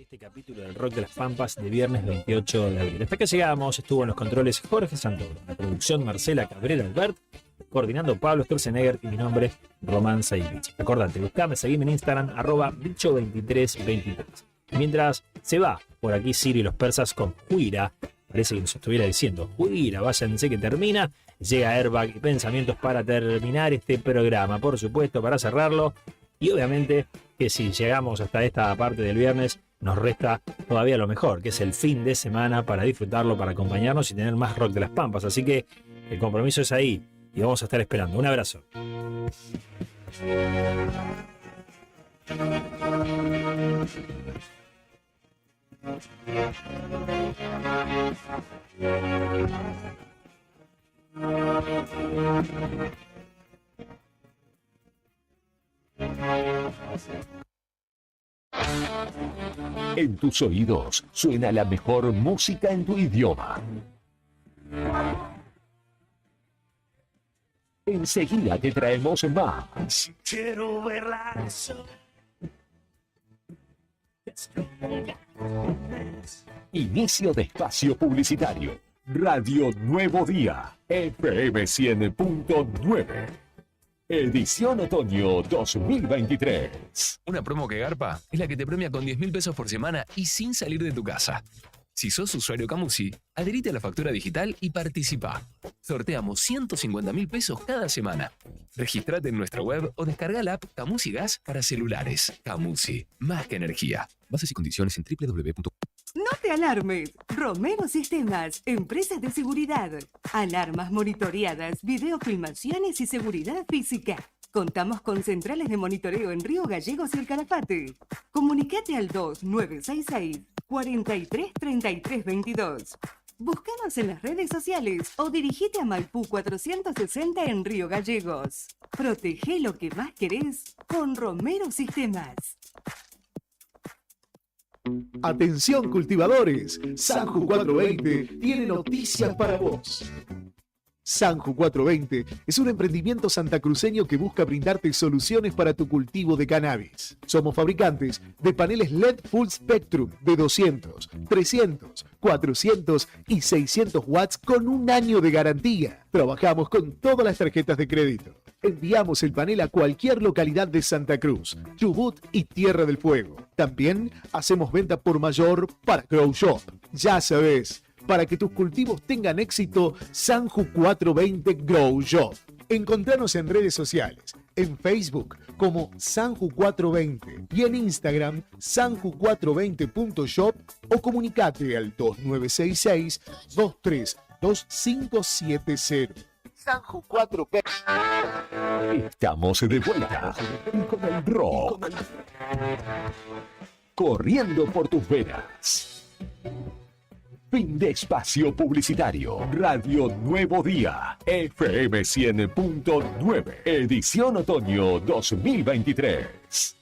este capítulo del Rock de las Pampas de viernes 28 de abril. Hasta que llegamos, estuvo en los controles Jorge Santoro, en la producción Marcela Cabrera Albert, coordinando Pablo Sturzenegger y mi nombre, Román Saivich. Acordate, buscame, seguime en Instagram, @bicho2323. Mientras se va por aquí Ciro y los persas con Huira, parece que nos estuviera diciendo, Huira, váyanse que termina, llega Airbag y Pensamientos para terminar este programa, por supuesto, para cerrarlo, y obviamente que si llegamos hasta esta parte del viernes, nos resta todavía lo mejor, que es el fin de semana para disfrutarlo, para acompañarnos y tener más rock de las Pampas. Así que el compromiso es ahí y vamos a estar esperando. Un abrazo. En tus oídos suena la mejor música en tu idioma. Enseguida te traemos más. Quiero verla. Inicio de espacio publicitario. Radio Nuevo Día, FM 100.9. Edición Otoño 2023. Una promo que garpa es la que te premia con 10.000 pesos por semana y sin salir de tu casa. Si sos usuario Camusi, adherite a la factura digital y participa. Sorteamos 150.000 pesos cada semana. Registrate en nuestra web o descarga la app Camusi Gas para celulares. Camusi, más que energía. Bases y condiciones en www. No te alarmes. Romero Sistemas, empresa de seguridad. Alarmas monitoreadas, videofilmaciones y seguridad física. Contamos con centrales de monitoreo en Río Gallegos y El Calafate. Comunicate al 2966-433322. Búscanos en las redes sociales o dirigite a Maipú 460 en Río Gallegos. Protege lo que más querés con Romero Sistemas. Atención cultivadores, Sanju 420 tiene noticias para vos. Sanju 420 es un emprendimiento santacruceño que busca brindarte soluciones para tu cultivo de cannabis. Somos fabricantes de paneles LED Full Spectrum de 200, 300, 400 y 600 watts con un año de garantía. Trabajamos con todas las tarjetas de crédito. Enviamos el panel a cualquier localidad de Santa Cruz, Chubut y Tierra del Fuego. También hacemos venta por mayor para Grow Shop. Ya sabes, para que tus cultivos tengan éxito, Sanju 420 Grow Shop. Encontranos en redes sociales, en Facebook como Sanju 420 y en Instagram sanju420.shop o comunicate al 2966-232570. Sanju 420. Estamos de vuelta con el rock corriendo por tus venas. Fin de espacio publicitario. Radio Nuevo Día, FM 100.9, edición otoño 2023.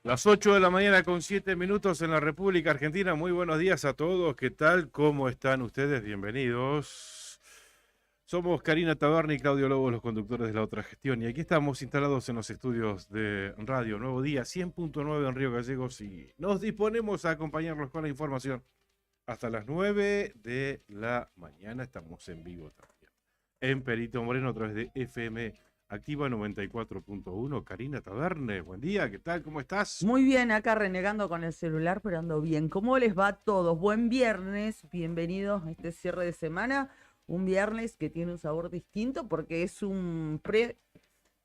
Las 8 de la mañana con 7 minutos en la República Argentina. Muy buenos días a todos. ¿Qué tal? ¿Cómo están ustedes? Bienvenidos. Somos Karina Taberni y Claudio Lobo, los conductores de La Otra Gestión. Y aquí estamos instalados en los estudios de Radio Nuevo Día, 100.9 en Río Gallegos. Y nos disponemos a acompañarlos con la información hasta las 9 de la mañana. Estamos en vivo también en Perito Moreno a través de FM Activa 94.1. Karina Taberne, buen día, ¿qué tal? ¿Cómo estás? Muy bien, acá renegando con el celular, pero ando bien. ¿Cómo les va a todos? Buen viernes, bienvenidos a este cierre de semana. Un viernes que tiene un sabor distinto porque es un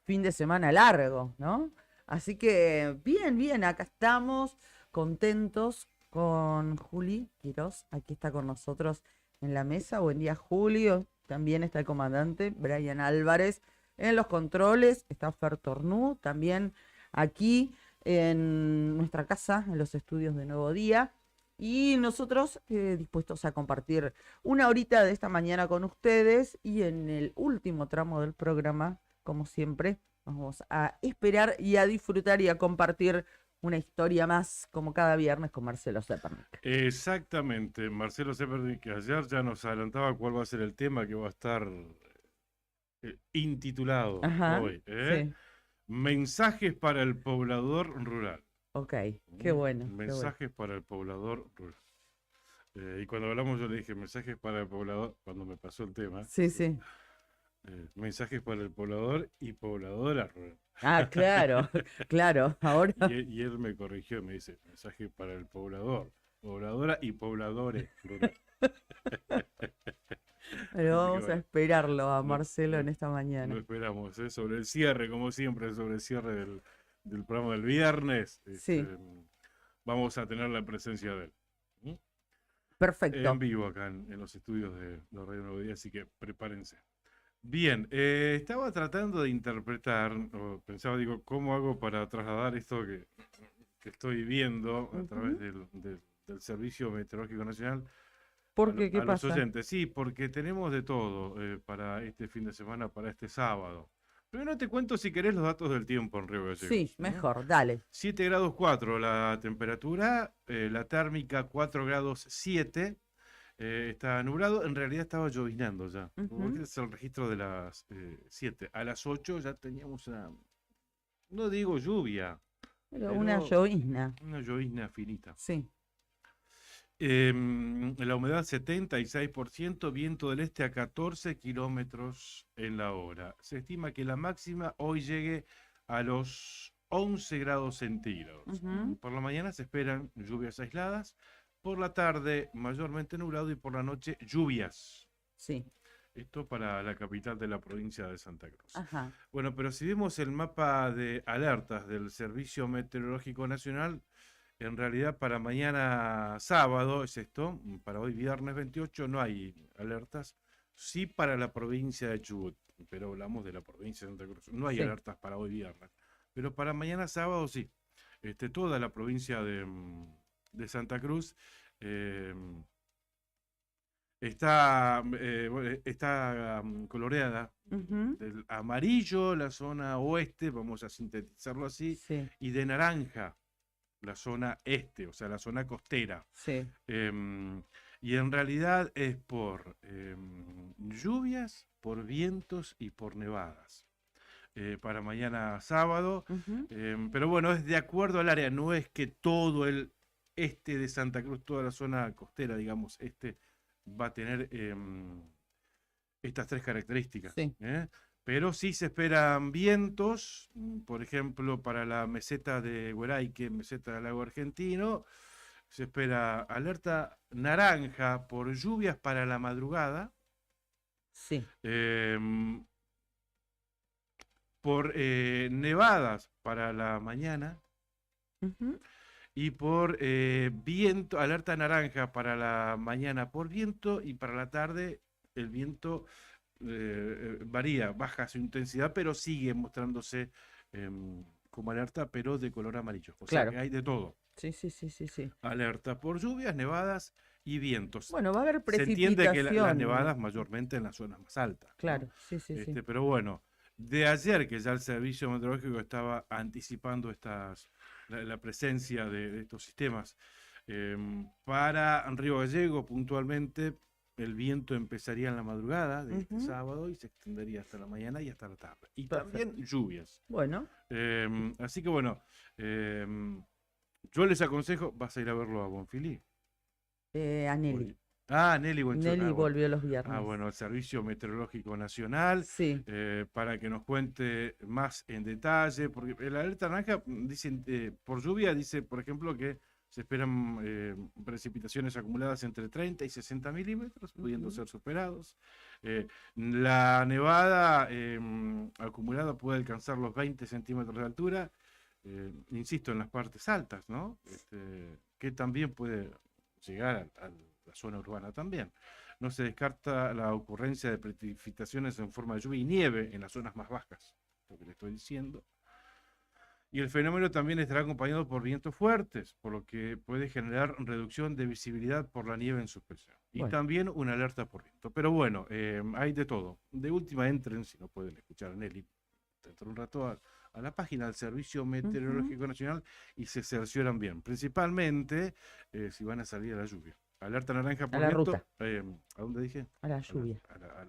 fin de semana largo, ¿no? Así que bien, acá estamos contentos con Juli Quirós. Aquí está con nosotros en la mesa. Buen día, Julio. También está el comandante Brian Álvarez. En los controles está Fer Tornú, también aquí en nuestra casa, en los estudios de Nuevo Día. Y nosotros dispuestos a compartir una horita de esta mañana con ustedes. Y en el último tramo del programa, como siempre, vamos a esperar y a disfrutar y a compartir una historia más, como cada viernes, con Marcelo Zepernik. Exactamente, Marcelo Zepernik, que ayer ya nos adelantaba cuál va a ser el tema que va a estar intitulado hoy. Sí. Mensajes para el poblador rural. Ok, qué bueno. Mensajes para el poblador rural. Y cuando hablamos yo le dije mensajes para el poblador, cuando me pasó el tema. Sí. Mensajes para el poblador y pobladora rural. Ah, claro, ahora. Y él me corrigió, me dice, mensajes para el poblador, pobladora y pobladores rural. Pero vamos a esperarlo a No, Marcelo en esta mañana. Lo esperamos, sobre el cierre, como siempre, sobre el cierre del programa del viernes. Sí. Vamos a tener la presencia de él. Perfecto. En vivo acá en los estudios de Radio Nuevo Día, así que prepárense. Bien, estaba tratando de interpretar, digo, ¿cómo hago para trasladar esto que estoy viendo a través del Servicio Meteorológico Nacional? ¿Por qué? ¿Qué a pasa? los oyentes? Sí, porque tenemos de todo para este fin de semana, para este sábado. Primero te cuento, si querés, los datos del tiempo en Río Gallegos. Sí, mejor, dale. 7 grados 4 la temperatura, la térmica 4 grados 7, está nublado, en realidad estaba llovinando ya. Porque es el registro de las 7. A las 8 ya teníamos no digo lluvia, Pero una llovizna. una llovizna finita. Sí. La humedad 76%, viento del este a 14 kilómetros en la hora. Se estima que la máxima hoy llegue a los 11 grados centígrados. Por la mañana se esperan lluvias aisladas, por la tarde mayormente nublado y por la noche lluvias. Sí. Esto para la capital de la provincia de Santa Cruz. Ajá. Bueno, pero si vemos el mapa de alertas del Servicio Meteorológico Nacional, en realidad para mañana sábado es esto, para hoy viernes 28 no hay alertas, sí para la provincia de Chubut, pero hablamos de la provincia de Santa Cruz, no hay alertas para hoy viernes, pero para mañana sábado sí, toda la provincia de Santa Cruz está coloreada del amarillo la zona oeste, vamos a sintetizarlo así, y de naranja la zona este, o sea, la zona costera. Sí. Y en realidad es por lluvias, por vientos y por nevadas. Para mañana sábado. Pero bueno, es de acuerdo al área, no es que todo el este de Santa Cruz, toda la zona costera, digamos, va a tener estas tres características. Sí. Pero sí se esperan vientos, por ejemplo, para la meseta de Hueraique, meseta del lago argentino, se espera alerta naranja por lluvias para la madrugada. Sí. Por nevadas para la mañana. Y por viento, alerta naranja para la mañana por viento, y para la tarde el viento varía, baja su intensidad, pero sigue mostrándose como alerta, pero de color amarillo. O sea que hay de todo. Sí. Alerta por lluvias, nevadas y vientos. Bueno, va a haber Se precipitación. entiende que las nevadas mayormente en las zonas más altas. Claro, ¿no? sí. Pero bueno, de ayer que ya el Servicio Meteorológico estaba anticipando estas la presencia de estos sistemas. Para Río Gallego, puntualmente, el viento empezaría en la madrugada de este sábado y se extendería hasta la mañana y hasta la tarde. Y también lluvias. Bueno, Así que bueno, yo les aconsejo, vas a ir a verlo a Bonfilí. a Nelly. Nelly Buenchón. Nelly volvió los viernes. Bueno, el Servicio Meteorológico Nacional, Sí. para que nos cuente más en detalle, porque la alerta naranja dicen, por lluvia, dice, por ejemplo, que se esperan precipitaciones acumuladas entre 30 y 60 milímetros, pudiendo ser superados. La nevada acumulada puede alcanzar los 20 centímetros de altura, insisto, en las partes altas, ¿no? Que también puede llegar a la zona urbana también. No se descarta la ocurrencia de precipitaciones en forma de lluvia y nieve en las zonas más bajas, lo que le estoy diciendo. Y el fenómeno también estará acompañado por vientos fuertes, por lo que puede generar reducción de visibilidad por la nieve en suspensión. Y Bueno. también una alerta por viento. Pero bueno, hay de todo. De última entren, si no pueden escuchar a Nelly, dentro de un rato a la página del Servicio Meteorológico Nacional y se cercioran bien. Principalmente si van a salir a la lluvia. Alerta naranja por A la viento. ruta. ¿A dónde dije? A la lluvia.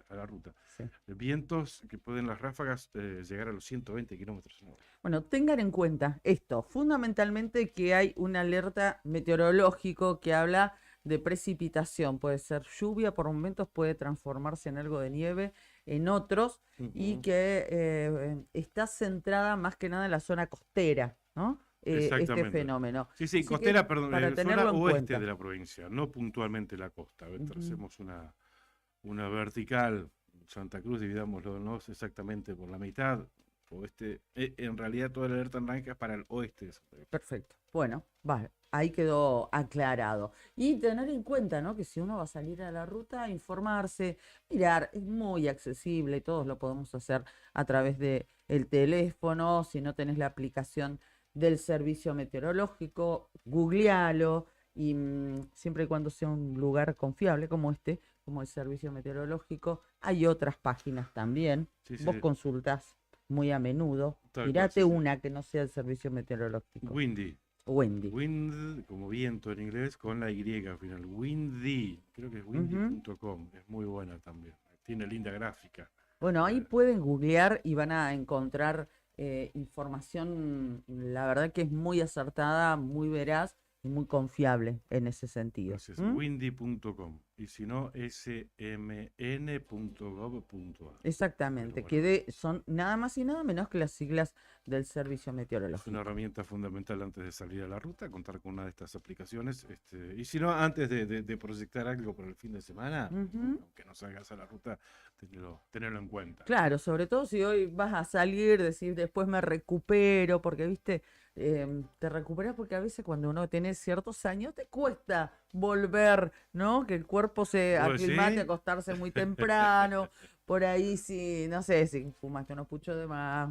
A la ruta. Sí. Vientos que pueden las ráfagas llegar a los 120 kilómetros en hora. Bueno, tengan en cuenta esto, fundamentalmente que hay una alerta meteorológico que habla de precipitación, puede ser lluvia, por momentos puede transformarse en algo de nieve, en otros, y que está centrada más que nada en la zona costera, ¿no? Este Exactamente. fenómeno. Sí, Así que, costera, perdón, para zona tenerlo en oeste cuenta. de la provincia, no puntualmente la costa. A ver, tracemos una vertical, Santa Cruz, dividámoslo, ¿no? Exactamente por la mitad, oeste. En realidad toda la alerta naranja es para el oeste de Santa Cruz. Perfecto. Bueno, vale, ahí quedó aclarado. Y tener en cuenta, ¿no? Que si uno va a salir a la ruta, informarse, mirar, es muy accesible y todos lo podemos hacer a través de el teléfono. Si no tenés la aplicación del servicio meteorológico, googlealo y siempre y cuando sea un lugar confiable como este, como el servicio meteorológico, hay otras páginas también. Sí, Vos sí. consultás muy a menudo. Tal cual, Mirate sí, sí. una que no sea el servicio meteorológico. Windy. Wendy. Wind, como viento en inglés, con la Y al final. Windy, creo que es windy.com. Es muy buena también. Tiene linda gráfica. Bueno, ahí pueden googlear y van a encontrar información, la verdad que es muy acertada, muy veraz y muy confiable en ese sentido. Entonces, ¿Mm? windy.com. Y si no, smn.gov.ar. Exactamente, Pero bueno. son nada más y nada menos que las siglas del servicio Es meteorológico. una herramienta fundamental antes de salir a la ruta, contar con una de estas aplicaciones. Y si no, antes de proyectar algo por el fin de semana, aunque no salgas a la ruta, tenerlo en cuenta. Claro, sobre todo si hoy vas a salir, decir después me recupero, porque viste, te recuperas porque a veces cuando uno tiene ciertos años te cuesta volver, ¿no? Que el cuerpo se ¿Vos aclimate, decís? acostarse muy temprano, por ahí si, no sé, si fumaste unos puchos de más,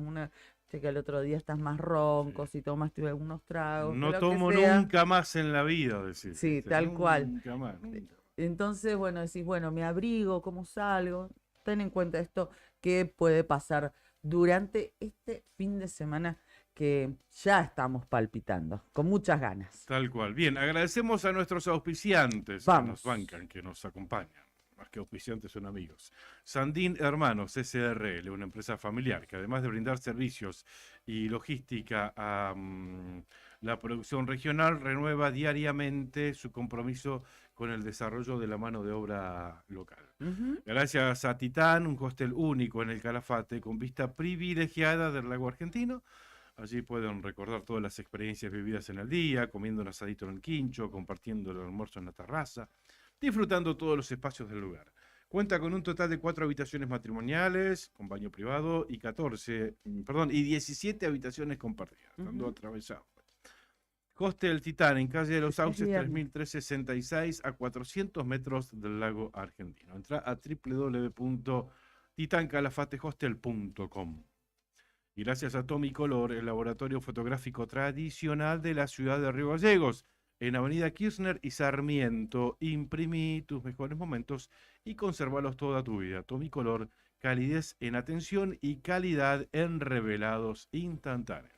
que el otro día estás más ronco, si tomaste algunos tragos, No lo que tomo sea. nunca más en la vida, decís. Sí, ¿viste? tal cual. Nunca más, nunca. Entonces, bueno, decís, bueno, me abrigo, ¿cómo salgo? Ten en cuenta esto que puede pasar durante este fin de semana que ya estamos palpitando, con muchas ganas. Tal cual. Bien, agradecemos a nuestros auspiciantes que Vamos. nos bancan, que nos acompañan. Más que auspiciantes son amigos. Sandín Hermanos SRL, una empresa familiar que además de brindar servicios y logística a la producción regional, renueva diariamente su compromiso con el desarrollo de la mano de obra local. Gracias a Titán, un hostel único en el Calafate con vista privilegiada del lago argentino. Allí pueden recordar todas las experiencias vividas en el día, comiendo un asadito en el quincho, compartiendo el almuerzo en la terraza, disfrutando todos los espacios del lugar. Cuenta con un total de 4 habitaciones matrimoniales, con baño privado, y 17 habitaciones compartidas, estando atravesado. Hostel Titán, en calle de los Sauces, 3366, a 400 metros del lago argentino. Entra a www.titancalafatehostel.com. Y gracias a Tommy Color, el laboratorio fotográfico tradicional de la ciudad de Río Gallegos, en Avenida Kirchner y Sarmiento. Imprimí tus mejores momentos y consérvalos toda tu vida. Tommy Color, calidez en atención y calidad en revelados instantáneos.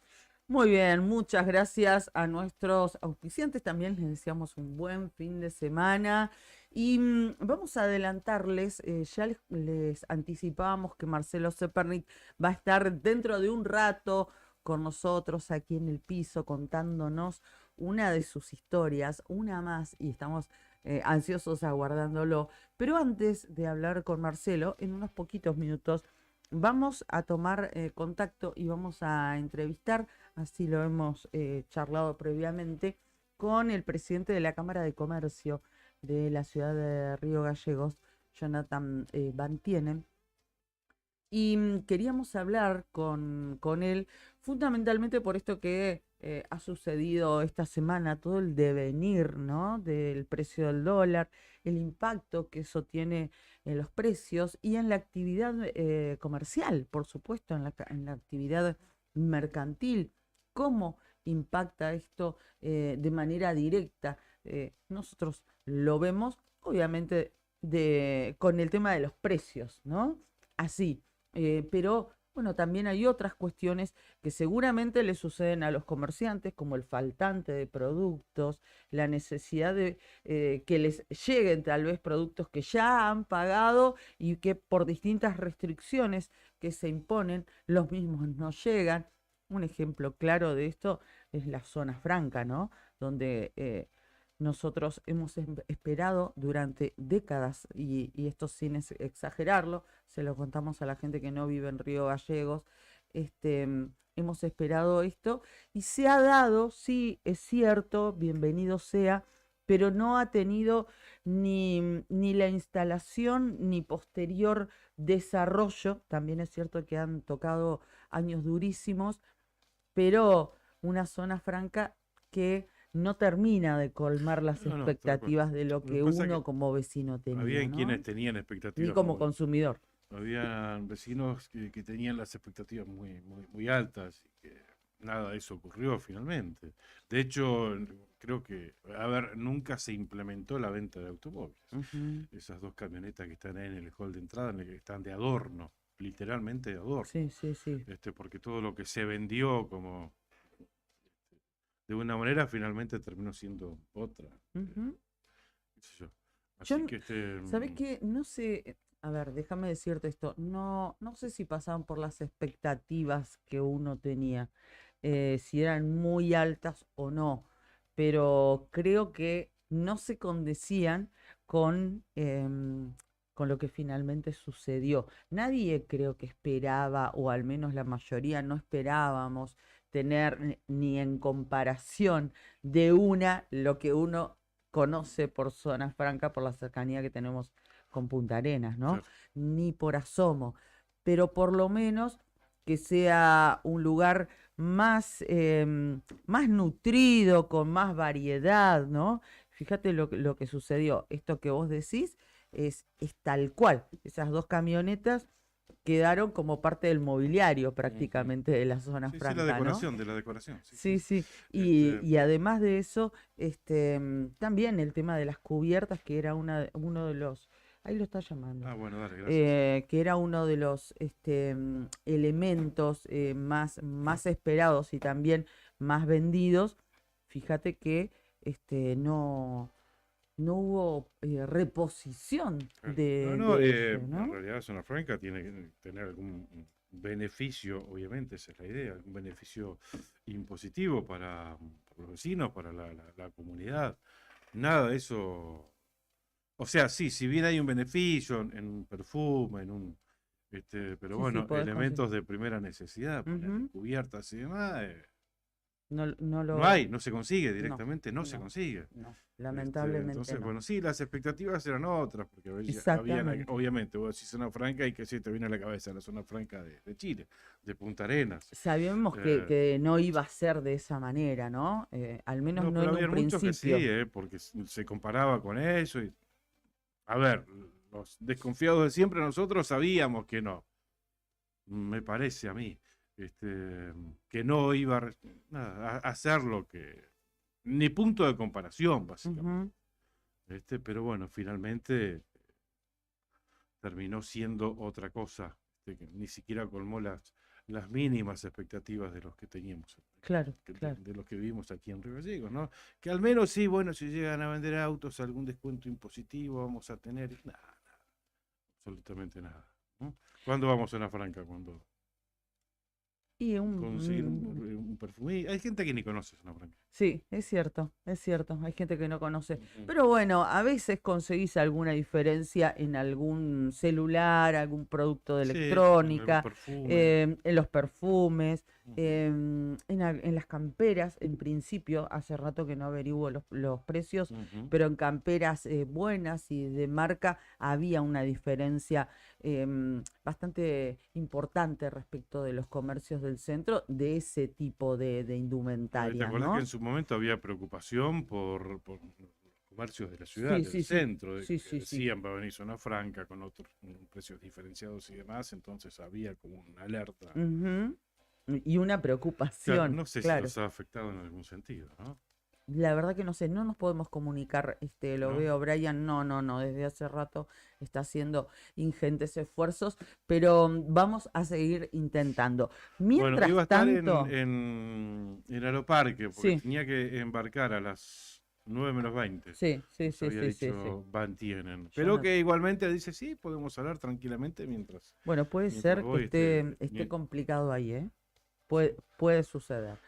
Muy bien, muchas gracias a nuestros auspiciantes. También les deseamos un buen fin de semana. Y vamos a adelantarles, ya les anticipábamos que Marcelo Zepernik va a estar dentro de un rato con nosotros aquí en el piso contándonos una de sus historias, una más, y estamos ansiosos aguardándolo. Pero antes de hablar con Marcelo, en unos poquitos minutos vamos a tomar contacto y vamos a entrevistar, así lo hemos charlado previamente, con el presidente de la Cámara de Comercio de la ciudad de Río Gallegos, Jonathan Van Tienen. Y queríamos hablar con él fundamentalmente por esto que ha sucedido esta semana, todo el devenir, ¿no?, del precio del dólar, el impacto que eso tiene en los precios y en la actividad comercial, por supuesto, en la actividad mercantil. ¿Cómo impacta esto de manera directa? Nosotros lo vemos, obviamente, con el tema de los precios, ¿no? Así. Pero bueno, también hay otras cuestiones que seguramente le suceden a los comerciantes, como el faltante de productos, la necesidad de que les lleguen tal vez productos que ya han pagado y que por distintas restricciones que se imponen, los mismos no llegan. Un ejemplo claro de esto es la zona franca, ¿no?, donde nosotros hemos esperado durante décadas, y esto sin exagerarlo, se lo contamos a la gente que no vive en Río Gallegos, hemos esperado esto y se ha dado, sí, es cierto, bienvenido sea, pero no ha tenido ni la instalación ni posterior desarrollo. También es cierto que han tocado años durísimos, pero una zona franca que no termina de colmar las No, no, tal cual. expectativas de lo Lo que que pasa uno que como vecino tenía, habían ¿no? quienes tenían Ni expectativas como muy, consumidor. habían vecinos que tenían las expectativas muy altas y que nada de eso ocurrió finalmente. De hecho, creo que, a ver, nunca se implementó la venta de automóviles. Ujú. Esas dos camionetas que están ahí en el hall de entrada, en el que están de adorno, literalmente de adorno. Sí, sí, sí. Porque todo lo que se vendió como de una manera finalmente terminó siendo otra. Ujú. Qué sé yo. Yo, Así que ¿sabes qué? No sé, a ver, déjame decirte esto, no sé si pasaban por las expectativas que uno tenía, si eran muy altas o no, pero creo que no se condecían con lo que finalmente sucedió. Nadie creo que esperaba, o al menos la mayoría no esperábamos tener ni en comparación de lo que uno conoce por zona franca, por la cercanía que tenemos con Punta Arenas, ¿no? claro. Ni por asomo, pero por lo menos que sea un lugar más nutrido, con más variedad, ¿no? Fíjate lo que sucedió. Esto que vos decís es tal cual. Esas dos camionetas quedaron como parte del mobiliario Ujú. prácticamente de la zona Sí, sí, franca, la ¿no? decoración, de la decoración. Sí, Sí, sí. sí. Y Este, además de eso, también el tema de las cubiertas, que era uno de los, ahí lo está llamando, bueno, dale, gracias. que era uno de los elementos más esperados y también más vendidos. Fíjate que no hubo reposición Claro. de, No, de eso, en ¿no? realidad Zona Franca tiene que tener algún beneficio, obviamente, esa es la idea, algún beneficio impositivo para los vecinos, para la comunidad. Nada de eso. O sea, sí, si bien hay un beneficio en un perfume, pero Sí, sí, bueno, podés conseguir. elementos de primera necesidad, poner Ujú. cubiertas y demás, No no hay, no se consigue no, directamente, no se no, consigue. no, lamentablemente Entonces, no. bueno, sí, las expectativas eran otras, porque Exactamente. obviamente, vos decís zona franca y que sí te viene a la cabeza la zona franca de Chile, de Punta Arenas. Sabíamos Eh, que no iba a ser de esa manera, ¿no? Al menos no, no pero en un había muchos que sí, principio. porque se comparaba con eso. A ver, los desconfiados de siempre nosotros sabíamos que no, me parece a mí, que no iba a hacer lo que, ni punto de comparación, básicamente. Ujú. Pero bueno, finalmente terminó siendo otra cosa, que ni siquiera colmó las mínimas expectativas de los que teníamos, Claro, claro. de los que vivimos aquí en Río Gallegos, ¿no? Que al menos sí, bueno, si llegan a vender autos, algún descuento impositivo vamos a tener. Nada, nada, absolutamente nada, ¿no? ¿Cuándo vamos a Zona Franca? Cuando Y conseguir un perfume. Hay gente que ni conoce Zona Franca. sí, es cierto, es cierto. Hay gente que no conoce. Ujú. Pero bueno, a veces conseguís alguna diferencia en algún celular, algún producto de Sí, en el electrónica, perfume. en los perfumes, Ujú. en las camperas. En principio, hace rato que no averiguo los precios, Ujú. pero en camperas buenas y de marca había una diferencia bastante importante respecto de los comercios del centro de ese tipo de ¿Te indumentaria, acordás ¿no? que en su momento había preocupación por los comercios de la ciudad, Sí, del sí, sí. centro, de Sí, que sí, sí. decían va a venir Zona Franca con otros precios diferenciados y demás, entonces había como una alerta. Ujú. Y una Claro, preocupación, no sé si claro. los ha afectado en algún sentido, ¿no? La verdad que no sé, no nos podemos comunicar, lo ¿No? veo, Brian, no, desde hace rato está haciendo ingentes esfuerzos, pero vamos a seguir intentando. Bueno, Mientras iba a estar tanto, en Aeroparque, porque sí, tenía que embarcar a las 9 menos 20. sí, sí, Nos sí, había sí, sí, sí. dicho Van Tienen. Yo Pero no- que igualmente dice, sí, podemos hablar tranquilamente mientras, Bueno, puede mientras ser que voy. esté complicado ahí, ¿eh? Puede suceder.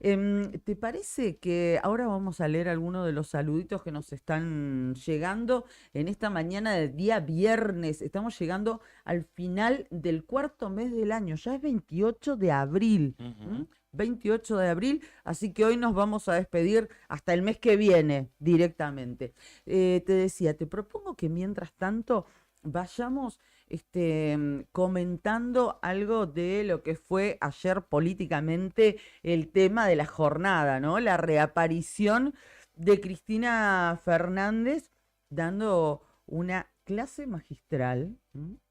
¿Te parece que ahora vamos a leer algunos de los saluditos que nos están llegando en esta mañana del día viernes? Estamos llegando al final del cuarto mes del año, ya es 28 de abril. Ujú. 28 de abril, así que hoy nos vamos a despedir hasta el mes que viene directamente. Te decía, te propongo que mientras tanto vayamos comentando algo de lo que fue ayer políticamente el tema de la jornada, ¿no? La reaparición de Cristina Fernández dando una clase magistral,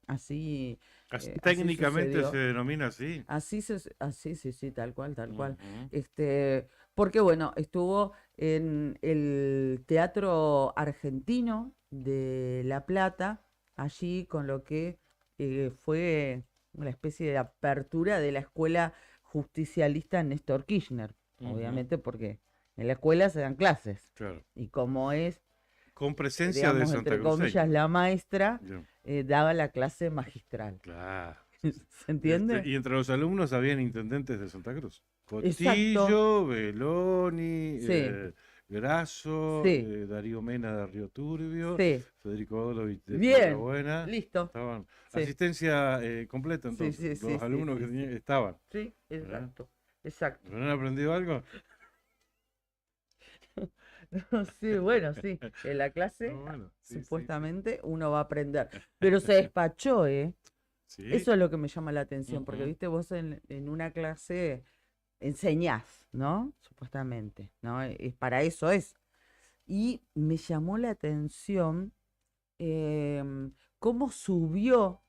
así, así Técnicamente sucedió. se denomina así. Así, sí, sí, tal cual, tal cual. Ujú. Porque bueno, estuvo en el Teatro Argentino de La Plata, allí con lo que fue una especie de apertura de la escuela justicialista Néstor Kirchner, Ujú. obviamente porque en la escuela se dan clases, Claro. y como es, Con presencia de digamos, Santa entre comillas, Cruceño. la maestra, Ya. daba la clase magistral. Claro. ¿Se entiende? Y entre los alumnos habían intendentes de Santa Cruz. Exacto. Cotillo, Beloni, Sí. Grasso, Sí. Darío Mena de Río Turbio, Sí. Federico Odolovich de Bien, Tierra Buena. listo. Estaban Sí. asistencia completa Sí, entonces. sí, Los sí, sí, alumnos sí, que sí. tenían, estaban. Sí, exacto, exacto. ¿No han aprendido algo? Sí, bueno, sí. En la clase, No, bueno, sí, sí, sí. supuestamente, uno va a aprender. Pero se despachó, ¿eh? Sí. Eso es lo que me llama la atención, porque, Ujú. viste, vos en una clase enseñás, ¿no? Supuestamente, ¿no? Para eso es. Y me llamó la atención cómo subió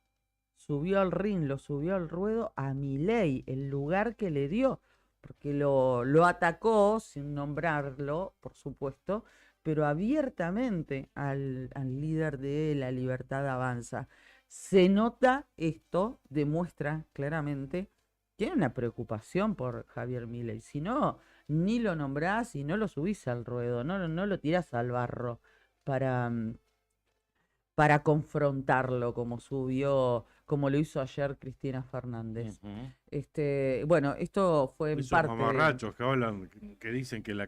al ring, lo subió al ruedo a Milei, el lugar que le dio, porque lo atacó sin nombrarlo, por supuesto, pero abiertamente al líder de La Libertad Avanza. Se nota esto, demuestra claramente, tiene una preocupación por Javier Milei. Si no, ni lo nombrás y no lo subís al ruedo, no lo tirás al barro para, para confrontarlo como lo hizo ayer Cristina Fernández. Ujú. Bueno, esto fue en Esos parte de... mamarrachos que hablan, que dicen que que la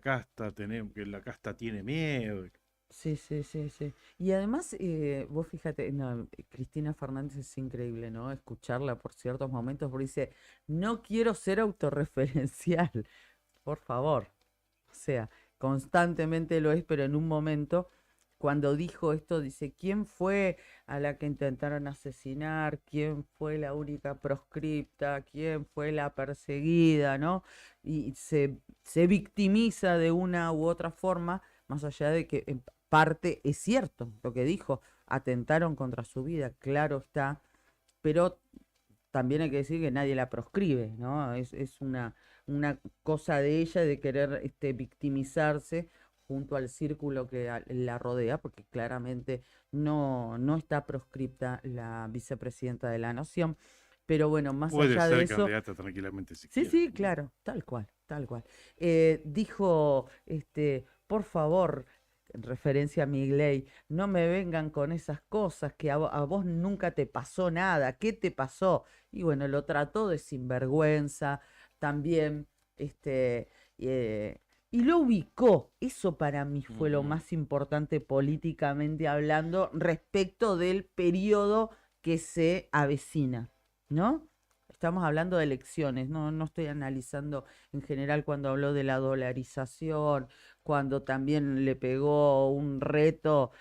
casta tiene miedo. Sí, sí, sí, sí. Y además, vos fíjate, no, Cristina Fernández es increíble, ¿no? Escucharla por ciertos momentos, porque dice, no quiero ser autorreferencial, por favor. O sea, constantemente lo es, pero en un momento, cuando dijo esto, dice, ¿quién fue a la que intentaron asesinar? ¿Quién fue la única proscripta? ¿Quién fue la perseguida? ¿No? Y se victimiza de una u otra forma, más allá de que en parte es cierto lo que dijo, atentaron contra su vida, claro está, pero también hay que decir que nadie la proscribe, ¿no? Es una cosa de ella de querer victimizarse junto al círculo que la rodea, porque claramente no está proscripta la vicepresidenta de la Nación. Pero bueno, más Puede allá de ser eso, candidata tranquilamente si sí, quiere. sí, claro, tal cual, tal cual. Dijo, por favor, en referencia a Milei, no me vengan con esas cosas que a vos nunca te pasó nada, ¿qué te pasó? Y bueno, lo trató de sinvergüenza también, este, eh, y lo ubicó. Eso para mí fue lo Ujú. más importante políticamente hablando respecto del periodo que se avecina, ¿no? Estamos hablando de elecciones, no estoy analizando en general cuando habló de la dolarización, cuando también le pegó un reto,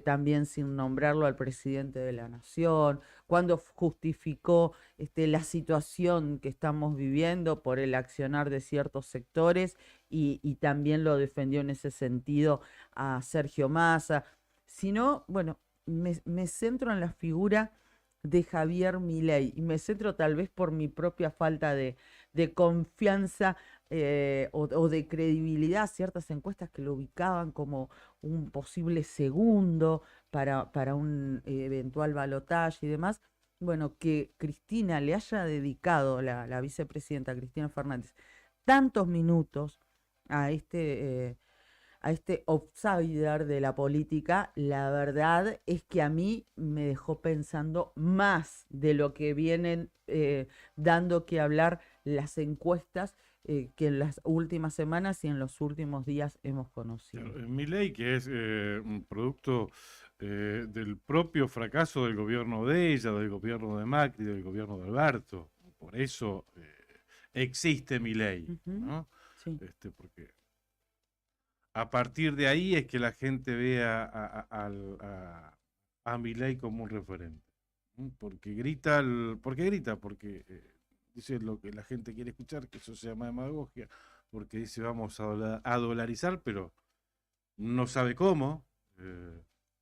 también sin nombrarlo al presidente de la nación, cuando justificó la situación que estamos viviendo por el accionar de ciertos sectores y también lo defendió en ese sentido a Sergio Massa. Sino, bueno, me centro en la figura de Javier Milei y me centro tal vez por mi propia falta de confianza o de credibilidad, ciertas encuestas que lo ubicaban como un posible segundo para un eventual balotaje y demás. Bueno, que Cristina le haya dedicado, la vicepresidenta Cristina Fernández, tantos minutos a este outsider de la política, la verdad es que a mí me dejó pensando más de lo que vienen dando que hablar las encuestas que en las últimas semanas y en los últimos días hemos conocido. Milei, que es un producto del propio fracaso del gobierno de ella, del gobierno de Macri, del gobierno de Alberto. Por eso existe Milei, Ujú, ¿no? sí. Porque a partir de ahí es que la gente ve a Milei como un referente. Porque grita, porque dice lo que la gente quiere escuchar, que eso se llama demagogia, porque dice vamos a dolarizar, pero no sabe cómo.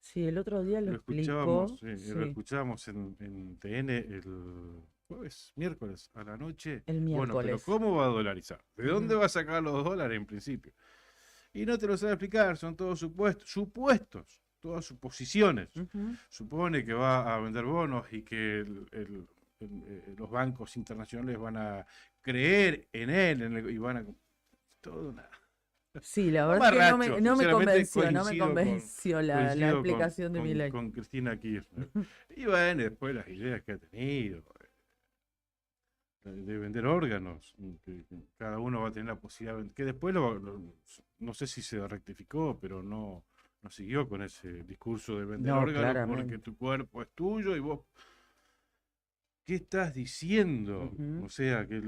Sí, el otro día lo Lo explicó. escuchábamos, lo Sí, escuchábamos en TN el miércoles a la noche. el Bueno, pero miércoles. ¿cómo va a dolarizar? ¿De dónde Ujú, va a sacar los dólares en principio? Y no te lo sabe explicar, son todos supuestos, todas suposiciones. ujú. Supone que va a vender bonos y que los bancos internacionales van a creer en él y van a... Todo una... Sí, la verdad es que Mamarracho, no me sinceramente convenció la coincido explicación de Milei. con Cristina Kirchner. Y bueno, después las ideas que ha tenido, de vender órganos, que cada uno va a tener la posibilidad, que después no sé si se rectificó, pero no siguió con ese discurso de vender No, órganos porque claramente. tu cuerpo es tuyo y vos, ¿qué estás diciendo? Ujú. O sea, que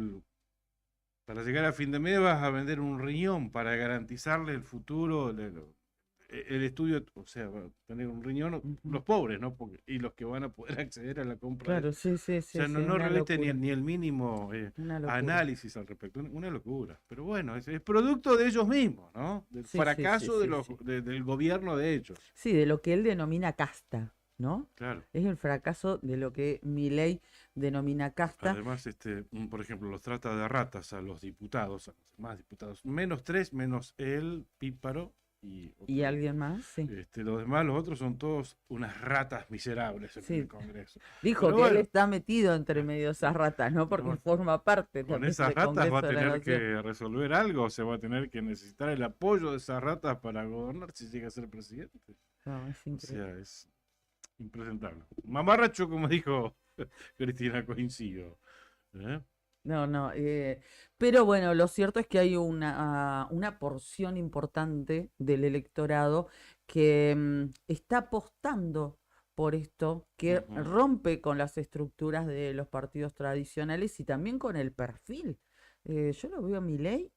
para llegar a fin de mes vas a vender un riñón para garantizarle el futuro, el estudio, o sea, va a tener un riñón Ujú. los pobres, ¿no? Y los que van a poder acceder a la compra de Claro, esto. sí, sí, O sí, sea, sí, no una reviste locura, ni el mínimo una locura. análisis al respecto. Una locura. Pero bueno, es producto de ellos mismos, ¿no? Del Sí, sí, sí, fracaso sí, sí. del gobierno de ellos. Sí, de lo que él denomina casta, ¿no? Claro. Es el fracaso de lo que Milei denomina casta. Además, por ejemplo, los trata de ratas a los diputados, a los demás diputados. -3, menos él, Píparo y ¿Y otro. alguien más? Sí. Los demás, los otros son todos unas ratas miserables en Sí. el Congreso. Dijo Pero que él bueno, está metido entre medio de esas ratas, ¿no? Porque bueno, forma parte con también esas del ratas va Congreso a de la tener Nación. que resolver algo, se va a tener que necesitar el apoyo de esas ratas para gobernar si llega a ser presidente. No, es O increíble. sea, es impresentable. Mamarracho, como dijo Cristina, coincido. ¿Eh? No. Pero bueno, lo cierto es que hay una porción importante del electorado que está apostando por esto, que Ujú. rompe con las estructuras de los partidos tradicionales y también con el perfil. Yo lo veo a Milei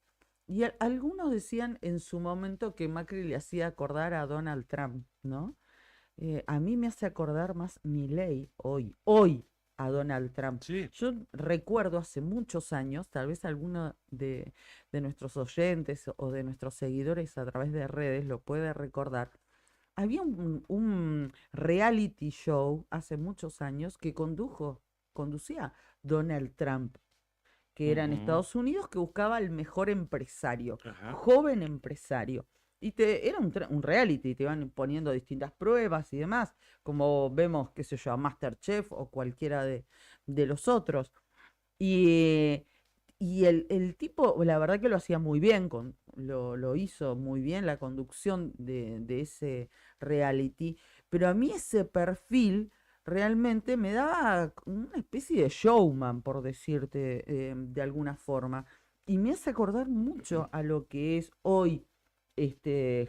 y algunos decían en su momento que Macri le hacía acordar a Donald Trump, ¿no? A mí me hace acordar más Milei hoy a Donald Trump. Sí, Yo recuerdo hace muchos años, tal vez alguno de nuestros oyentes o de nuestros seguidores a través de redes lo puede recordar. Había un reality show hace muchos años que conducía Donald Trump, que era en ujú, Estados Unidos, que buscaba al mejor empresario, ajá, joven empresario. Era un reality, te iban poniendo distintas pruebas y demás, como vemos, qué sé yo, a MasterChef o cualquiera de de los otros. Y, y el tipo, la verdad que lo hacía muy bien, lo hizo muy bien la conducción de ese reality, pero a mí ese perfil realmente me daba una especie de showman, por decirte de alguna forma, y me hace acordar mucho a lo que es hoy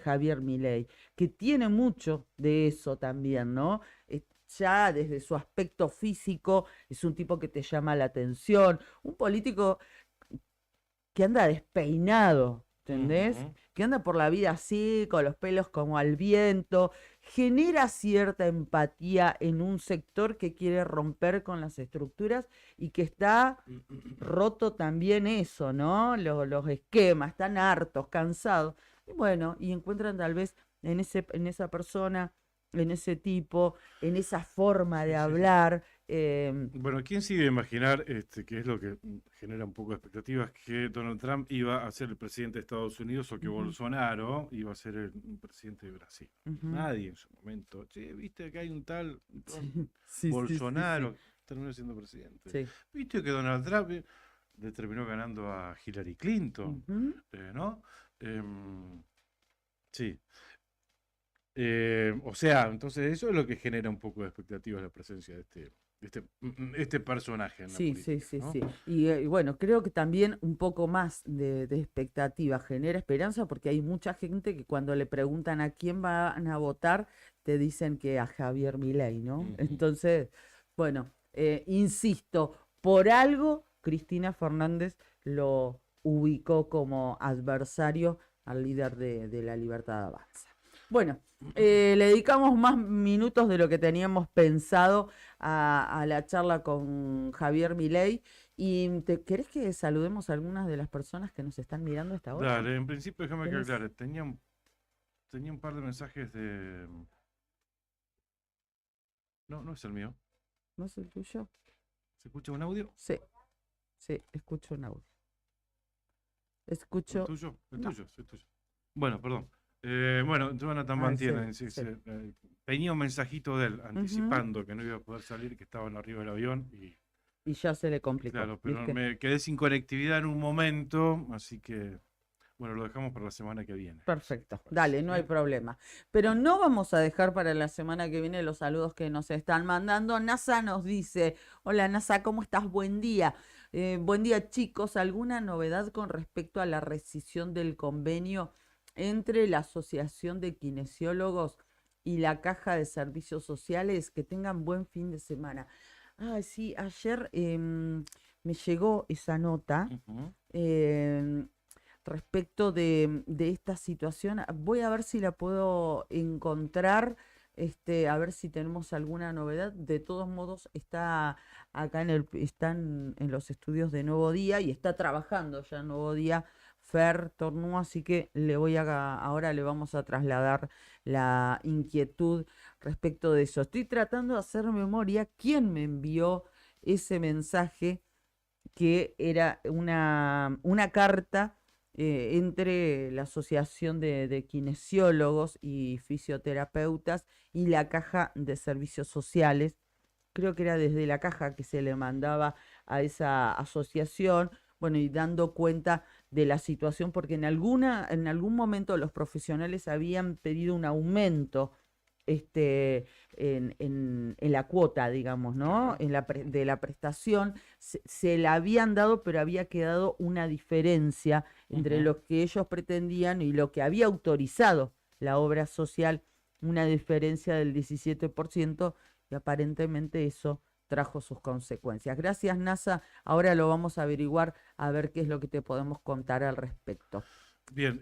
Javier Milei, que tiene mucho de eso también, ¿no? Ya desde su aspecto físico es un tipo que te llama la atención, un político que anda despeinado, ¿entendés? Ujú. Que anda por la vida así, con los pelos como al viento, genera cierta empatía en un sector que quiere romper con las estructuras y que está roto también eso, ¿no? Los esquemas, están hartos, cansados. Y bueno, y encuentran tal vez en esa persona, en ese tipo, en esa forma de Sí, sí, sí. hablar. Bueno, ¿quién se iba a imaginar, que es lo que genera un poco de expectativas, que Donald Trump iba a ser el presidente de Estados Unidos o que Ujú. Bolsonaro iba a ser el presidente de Brasil? Ujú. Nadie en su momento. Che, viste que hay un tal Sí, Bolsonaro que terminó siendo presidente. sí. Viste que Donald Trump le terminó ganando a Hillary Clinton, Ujú. ¿no? Sí. O sea, entonces eso es lo que genera un poco de expectativas la presencia de este personaje en la Sí, sí, política, sí, ¿no? sí. Y bueno, creo que también un poco más de expectativa genera esperanza porque hay mucha gente que cuando le preguntan a quién van a votar, te dicen que a Javier Milei, ¿no? Ujú. Entonces, bueno, insisto, por algo Cristina Fernández lo ubicó como adversario al líder de La Libertad Avanza. Bueno, le dedicamos más minutos de lo que teníamos pensado a la charla con Javier Milei. ¿Y querés que saludemos a algunas de las personas que nos están mirando a esta hora? Dale, en principio déjame que ¿Tenés? aclare. Tenía un par de mensajes de. No, no es el mío. ¿No es el tuyo? ¿Se escucha un audio? Sí, sí, escucho un audio. ¿El Escucho. tuyo? El No. tuyo, es el tuyo. Bueno, perdón. Bueno, Jonathan Ah, Bantiera sí, sí. tenía un mensajito de él anticipando que no iba a poder salir, que estaban arriba del avión Y ya se le complicó, claro, pero ¿viste? me quedé sin conectividad en un momento, así que bueno, lo dejamos para la semana que viene. Perfecto, Parece, dale, no hay ¿sí? problema. Pero no vamos a dejar para la semana que viene los saludos que nos están mandando. NASA nos dice, hola NASA, ¿cómo estás? Buen día. Buen día chicos, ¿alguna novedad con respecto a la rescisión del convenio entre la Asociación de Kinesiólogos y la Caja de Servicios Sociales? Que tengan buen fin de semana. Ah, sí, ayer me llegó esa nota. Ujú. Respecto de esta situación. Voy a ver si la puedo encontrar, a ver si tenemos alguna novedad. De todos modos, está acá están en los estudios de Nuevo Día y está trabajando ya en Nuevo Día Fer Tornú, así que ahora le vamos a trasladar la inquietud respecto de eso. Estoy tratando de hacer memoria quién me envió ese mensaje que era una carta entre la Asociación de Kinesiólogos y Fisioterapeutas y la Caja de Servicios Sociales. Creo que era desde la caja que se le mandaba a esa asociación, bueno, y dando cuenta de la situación, porque en algún momento los profesionales habían pedido un aumento en la cuota, digamos, ¿no? Ajá. De la prestación, se la habían dado, pero había quedado una diferencia entre Ujú. lo que ellos pretendían y lo que había autorizado la obra social, una diferencia del 17%, y aparentemente eso trajo sus consecuencias. Gracias, NASA. Ahora lo vamos a averiguar a ver qué es lo que te podemos contar al respecto. Bien,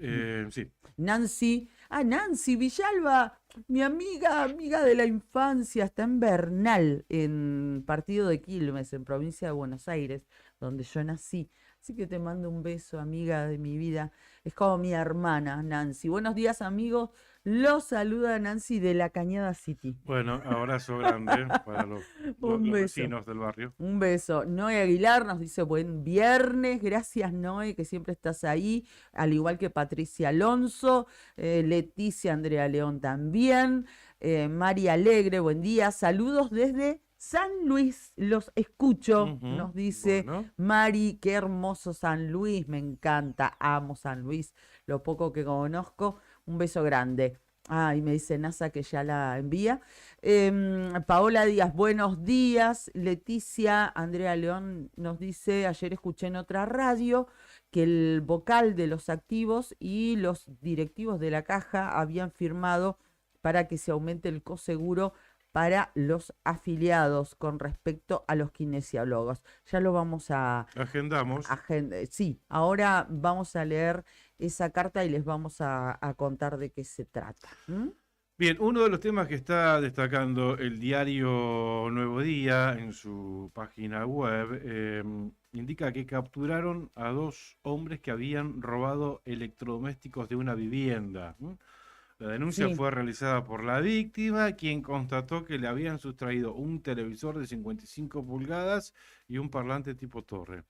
sí. Nancy Villalba, mi amiga de la infancia, está en Bernal, en Partido de Quilmes, en provincia de Buenos Aires, donde yo nací. Así que te mando un beso, amiga de mi vida. Es como mi hermana, Nancy. Buenos días, amigos. Los saluda Nancy de la Cañada City. Bueno, abrazo grande para los Un beso. vecinos del barrio. Un beso. Noé Aguilar nos dice buen viernes. Gracias, Noé, que siempre estás ahí. Al igual que Patricia Alonso, Leticia Andrea León también. María Alegre, buen día. Saludos desde San Luis, los escucho, Ujú, nos dice bueno. Mari, qué hermoso San Luis, me encanta, amo San Luis, lo poco que conozco, un beso grande. Ah, y me dice NASA que ya la envía. Paola Díaz, buenos días. Leticia Andrea León nos dice, ayer escuché en otra radio que el vocal de los activos y los directivos de la caja habían firmado para que se aumente el coseguro para los afiliados con respecto a los kinesiólogos. Ya lo vamos a Agendamos. sí, ahora vamos a leer esa carta y les vamos a contar de qué se trata. ¿Mm? Bien, uno de los temas que está destacando el diario Nuevo Día en su página web indica que capturaron a 2 hombres que habían robado electrodomésticos de una vivienda. La denuncia Sí. fue realizada por la víctima, quien constató que le habían sustraído un televisor de 55 pulgadas y un parlante tipo torre.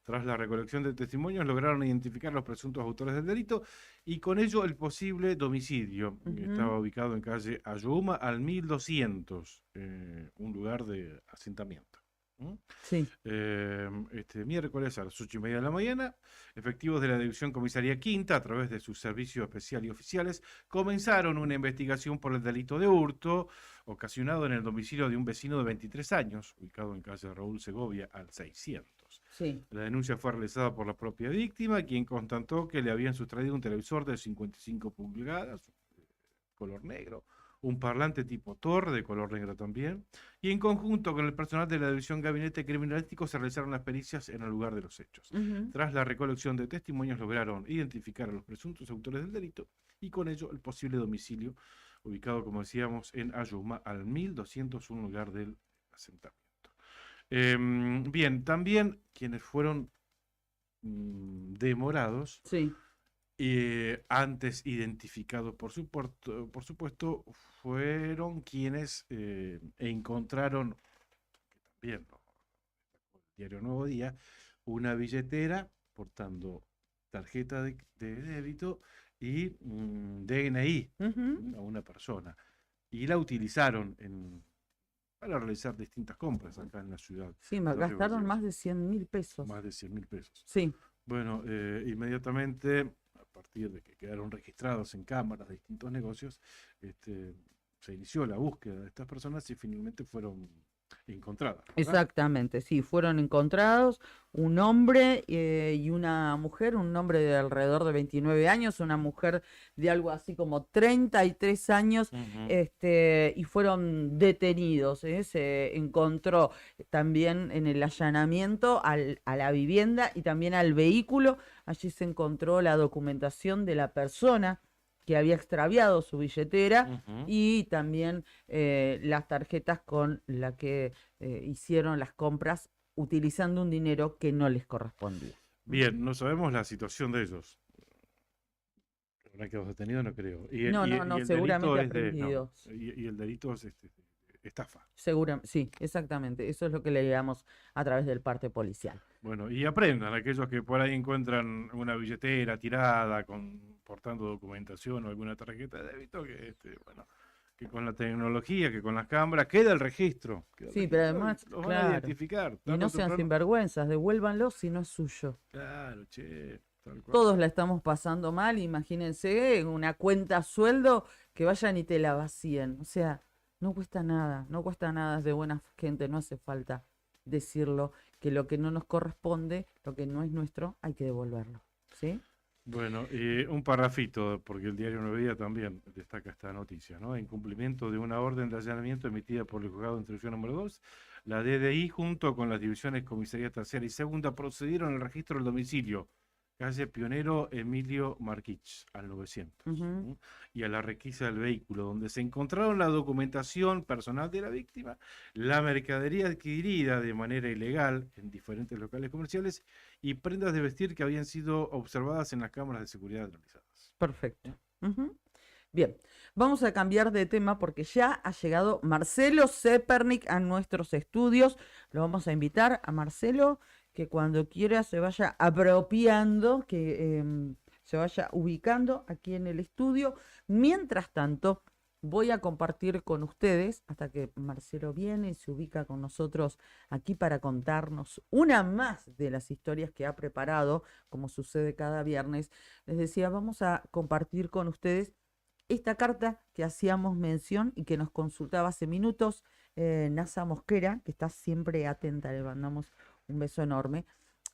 Tras la recolección de testimonios, lograron identificar los presuntos autores del delito y con ello el posible domicilio. Estaba ubicado en calle Ayohuma al 1200, un lugar de asentamiento. Sí. Este miércoles a las 8:30 de la mañana, efectivos de la División Comisaría Quinta, a través de su servicio especial y oficiales, comenzaron una investigación por el delito de hurto ocasionado en el domicilio de un vecino de 23 años, ubicado en calle Raúl Segovia al 600. Sí. La denuncia fue realizada por la propia víctima, quien constató que le habían sustraído un televisor de 55 pulgadas, color negro, un parlante tipo Thor de color negro también, y en conjunto con el personal de la División Gabinete Criminalístico se realizaron las pericias en el lugar de los hechos. Tras la recolección de testimonios lograron identificar a los presuntos autores del delito y con ello el posible domicilio, ubicado, como decíamos, en Ayohuma al 1201 lugar del asentamiento. Bien, también quienes fueron demorados, Sí. antes identificados por supuesto, fueron quienes encontraron, que también el diario Nuevo Día, una billetera portando tarjeta de débito y DNI a una persona. Y la utilizaron para realizar distintas compras acá en la ciudad. Sí, me de Río gastaron Gallegos. más de 100.000 pesos. Más de 100.000 pesos. Sí. Bueno, inmediatamente, a partir de que quedaron registrados en cámaras de distintos negocios, se inició la búsqueda de estas personas y finalmente fueron encontradas, ¿verdad? Exactamente, sí, fueron encontrados un hombre y una mujer, un hombre de alrededor de 29 años, una mujer de algo así como 33 años, y fueron detenidos. Se encontró también en el allanamiento a la vivienda y también al vehículo. Allí se encontró la documentación de la persona que había extraviado su billetera y también las tarjetas con las que hicieron las compras utilizando un dinero que no les correspondía. Bien, no sabemos la situación de ellos. ¿Habrán quedado detenidos? No creo. No, el seguramente delito es aprendidos. y el delito es estafa. Seguramente, sí, exactamente. Eso es lo que leíamos a través del parte policial. Bueno, y aprendan aquellos que por ahí encuentran una billetera tirada portando documentación o alguna tarjeta de débito, que con la tecnología, que con las cámaras, queda el registro. Sí, pero además, los van a claro, identificar. y tarde no o sean temprano. sinvergüenzas, devuélvanlo si no es suyo. Claro, che, tal cual. Todos la estamos pasando mal, imagínense, en una cuenta a sueldo, que vayan y te la vacíen. O sea, no cuesta nada, es de buena gente, no hace falta decirlo, que lo que no nos corresponde, lo que no es nuestro, hay que devolverlo. ¿Sí? Bueno, un parrafito, porque el diario Nuevo Día también destaca esta noticia, ¿no? En cumplimiento de una orden de allanamiento emitida por el juzgado de instrucción número 2, la DDI, junto con las divisiones Comisaría Tercera y Segunda, procedieron al registro del domicilio, calle Pionero Emilio Marquich, al 900, ¿sí? Y a la requisa del vehículo, donde se encontraron la documentación personal de la víctima, la mercadería adquirida de manera ilegal en diferentes locales comerciales y prendas de vestir que habían sido observadas en las cámaras de seguridad realizadas. Perfecto. Bien, vamos a cambiar de tema porque ya ha llegado Marcelo Zepernik a nuestros estudios. Lo vamos a invitar a Marcelo, que cuando quiera se vaya apropiando, que se vaya ubicando aquí en el estudio. Mientras tanto, voy a compartir con ustedes, hasta que Marcelo viene y se ubica con nosotros aquí para contarnos una más de las historias que ha preparado, como sucede cada viernes. Les decía, vamos a compartir con ustedes esta carta que hacíamos mención y que nos consultaba hace minutos Nasa Mosquera, que está siempre atenta, le mandamos un beso enorme,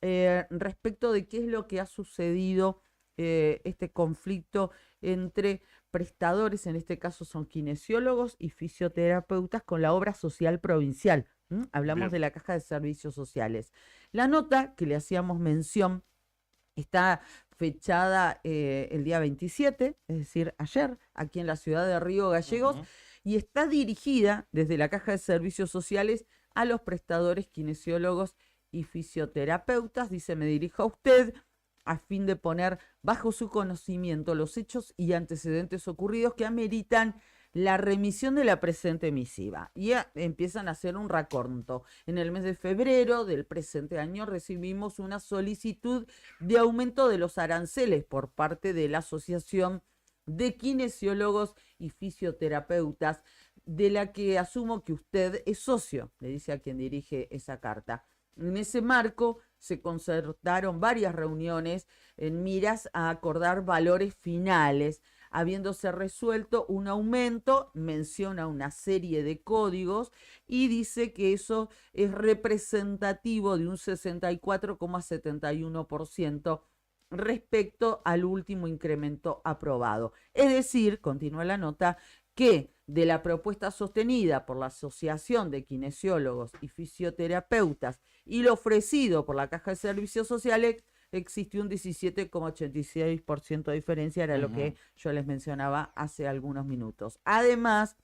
respecto de qué es lo que ha sucedido, este conflicto entre prestadores, en este caso son kinesiólogos y fisioterapeutas, con la obra social provincial. Hablamos Bien. de la Caja de Servicios Sociales. La nota que le hacíamos mención está fechada el día 27, es decir, ayer, aquí en la ciudad de Río Gallegos, y está dirigida desde la Caja de Servicios Sociales a los prestadores kinesiólogos y fisioterapeutas. Dice, me dirijo a usted a fin de poner bajo su conocimiento los hechos y antecedentes ocurridos que ameritan la remisión de la presente misiva. Y empiezan a hacer un raconto. En el mes de febrero del presente año recibimos una solicitud de aumento de los aranceles por parte de la Asociación de Kinesiólogos y Fisioterapeutas, de la que asumo que usted es socio, le dice a quien dirige esa carta. En ese marco se concertaron varias reuniones en miras a acordar valores finales. Habiéndose resuelto un aumento, menciona una serie de códigos y dice que eso es representativo de un 64,71% respecto al último incremento aprobado. Es decir, continúa la nota, que de la propuesta sostenida por la Asociación de Kinesiólogos y Fisioterapeutas y lo ofrecido por la Caja de Servicios Sociales, existió un 17,86% de diferencia, era lo que yo les mencionaba hace algunos minutos. Además,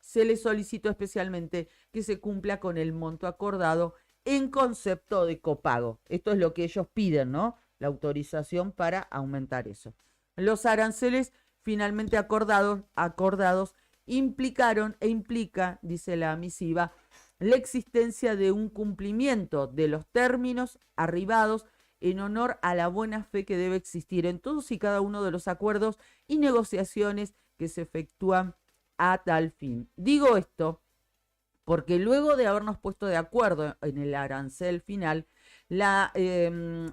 se les solicitó especialmente que se cumpla con el monto acordado en concepto de copago. Esto es lo que ellos piden, ¿no? La autorización para aumentar eso. Los aranceles finalmente acordados implicaron e implica, dice la misiva, la existencia de un cumplimiento de los términos arribados en honor a la buena fe que debe existir en todos y cada uno de los acuerdos y negociaciones que se efectúan a tal fin. Digo esto porque luego de habernos puesto de acuerdo en el arancel final, la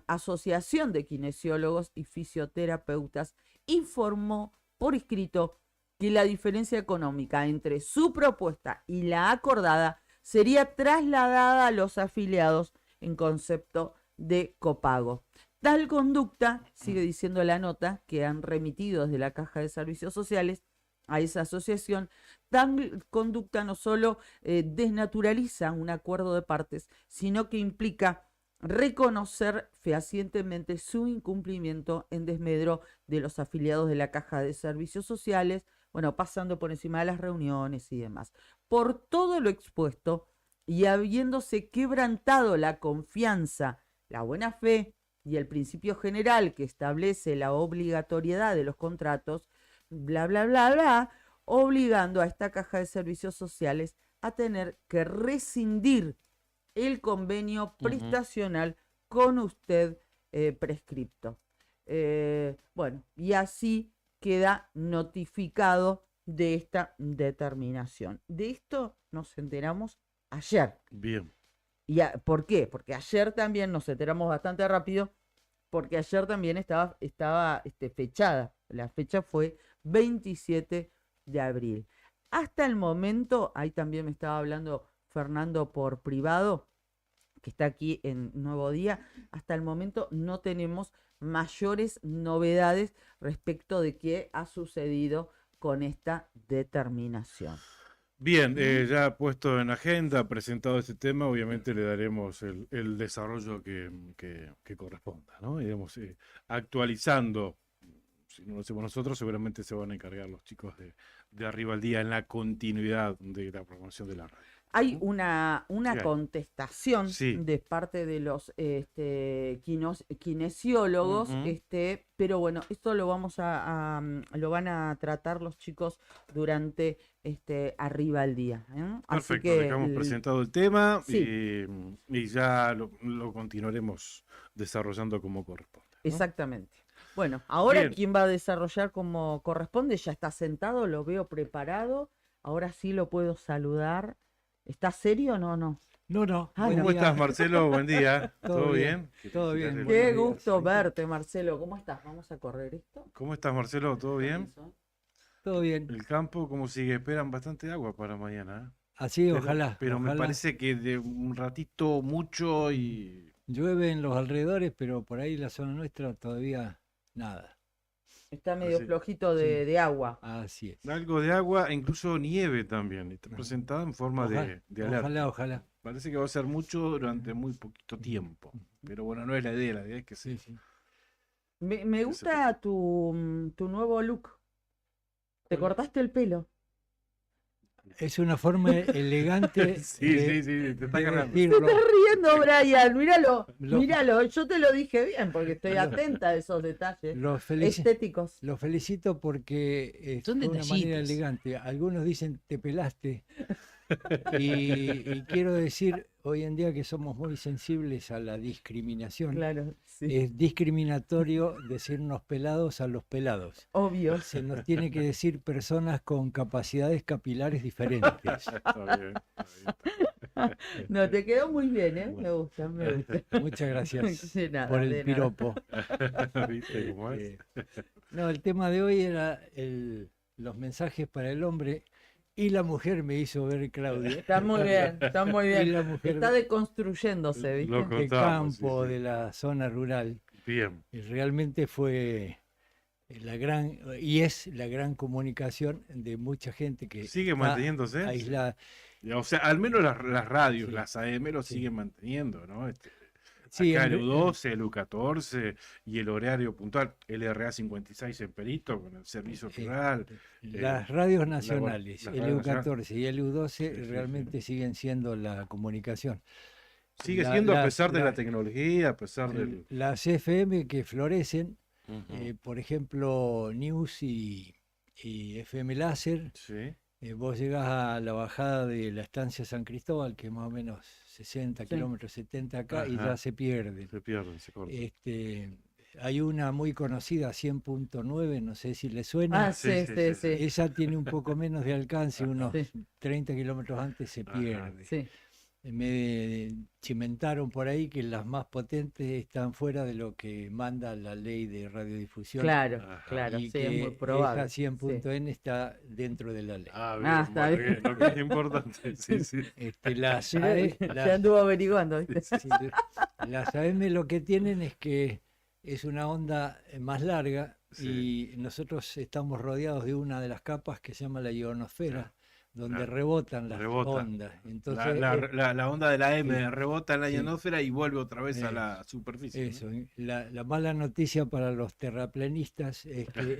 Asociación de Kinesiólogos y Fisioterapeutas informó por escrito que la diferencia económica entre su propuesta y la acordada sería trasladada a los afiliados en concepto de copago. Tal conducta, sigue diciendo la nota que han remitido desde la Caja de Servicios Sociales a esa asociación, tal conducta no solo desnaturaliza un acuerdo de partes, sino que implica reconocer fehacientemente su incumplimiento en desmedro de los afiliados de la Caja de Servicios Sociales, bueno, pasando por encima de las reuniones y demás. Por todo lo expuesto y habiéndose quebrantado la confianza, la buena fe y el principio general que establece la obligatoriedad de los contratos, bla, bla, bla, bla, obligando a esta Caja de Servicios Sociales a tener que rescindir el convenio prestacional con usted prescripto. Bueno, y así queda notificado de esta determinación. De esto nos enteramos ayer. Bien. ¿Por qué? Porque ayer también nos enteramos bastante rápido, porque ayer también estaba fechada. La fecha fue 27 de abril. Hasta el momento, ahí también me estaba hablando Fernando por privado, que está aquí en Nuevo Día, hasta el momento no tenemos mayores novedades respecto de qué ha sucedido con esta determinación. Bien, ya puesto en agenda, presentado este tema, obviamente le daremos el desarrollo que corresponda, ¿no? Iremos actualizando. Si no lo hacemos nosotros, seguramente se van a encargar los chicos de Arriba al Día en la continuidad de la programación de la radio. Hay una contestación Sí. de parte de los kinesiólogos, pero bueno, esto lo vamos lo van a tratar los chicos durante Arriba al Día. Así Perfecto, que dejamos presentado el tema sí. y ya lo continuaremos desarrollando como corresponde, ¿no? Exactamente. Bueno, ahora Bien. quién va a desarrollar como corresponde, ya está sentado, lo veo preparado. Ahora sí lo puedo saludar. ¿Está serio o no? No. No, no. Ah, buen no. ¿Cómo día. estás, Marcelo? Buen día. Todo ¿Todo bien, bien? todo bien. Felicitaciones. Qué Buenos días, gusto Sarita. verte, Marcelo. ¿Cómo estás? Vamos a correr esto. ¿Cómo estás, Marcelo? ¿Todo bien? Todo bien. El campo, ¿cómo sigue? Esperan bastante agua para mañana. Así, Pero, ojalá. pero me ojalá. parece que de un ratito mucho y Llueve en los alrededores, pero por ahí la zona nuestra todavía nada. Está medio Así. flojito Sí. de agua. Así es. algo de agua e incluso nieve también. Está presentada en forma de alerta. Ojalá. Parece que va a ser mucho durante muy poquito tiempo. Pero bueno, no es la idea es que Sí, sí. sí. Me gusta tu nuevo look. Te cortaste el pelo. Es una forma elegante Sí, de, sí, te está de cargando. decirlo. Estás riendo, Brian. Míralo. Lo- Míralo. Yo te lo dije bien porque estoy Lo- atenta a esos detalles Lo estéticos. felicito porque Son fue una manera detallitos. elegante. Algunos dicen te pelaste. Y quiero decir hoy en día que somos muy sensibles a la discriminación. Claro, sí. Es discriminatorio decirnos pelados a los pelados. Obvio. Se nos tiene que decir personas con capacidades capilares diferentes. Está bien, está No, te quedó muy bien, ¿eh? Me gusta, me gusta. Muchas gracias De nada, por de el nada. piropo. bien. ¿Viste cómo es? No, el tema de hoy era los mensajes para el hombre y la mujer, me hizo ver Claudia. Está muy bien, está muy Y bien. la mujer Está deconstruyéndose, ¿viste? Loco. de contamos, sí, campo, sí. de la zona rural. Bien. Y realmente fue la gran, y es la gran comunicación de mucha gente que Sigue está manteniéndose. aislada. O sea, al menos las radios, Sí. las AM lo Sí. siguen manteniendo, ¿no? Sí, Acá en el re- U12, el U14 y el horario puntual, LRA 56 en Perito con el servicio Sí. rural. Las radios nacionales, las el radios U14 y el U12 Sí, sí, sí. realmente siguen siendo la comunicación. Sigue La- siendo a las- pesar de la- la tecnología, a pesar del... Las FM que florecen, Ujú. por ejemplo, News y FM Láser, Sí, vos llegás a la bajada de la estancia San Cristóbal, que es más o menos 60 Sí. kilómetros, 70 acá, y Ajá. ya se pierden. se pierden, se cortan. Este, hay una muy conocida, 100.9, no sé si le suena. Ah, sí, sí, sí. Esa tiene un poco menos de alcance, unos Sí. 30 kilómetros antes se Ajá. pierde. Sí. Me chimentaron por ahí que las más potentes están fuera de lo que manda la ley de radiodifusión. Claro, Ajá. claro, Y sí, es muy que probable. esa 100.n está dentro de la ley. Bien, está muy bien. lo que es importante. Sí, sí. Las, Mirá, AE ya anduvo averiguando, ¿viste? sí, las AM lo que tienen es que es una onda más larga y nosotros estamos rodeados de una de las capas que se llama la ionosfera, donde Claro. rebotan las Rebota. ondas. Entonces, La onda de la M sí. rebota en la Sí. ionosfera y vuelve otra vez a Eso. la superficie. ¿no? eso, la mala noticia para los terraplanistas es que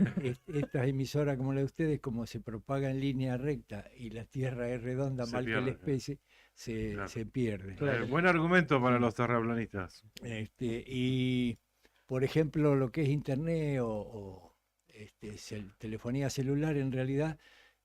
estas emisoras como la de ustedes, como se propaga en línea recta y la Tierra es redonda, Se mal que pierde, les pese, Claro. se pierde. Buen argumento para los terraplanistas. Y, por ejemplo, lo que es internet telefonía celular, en realidad,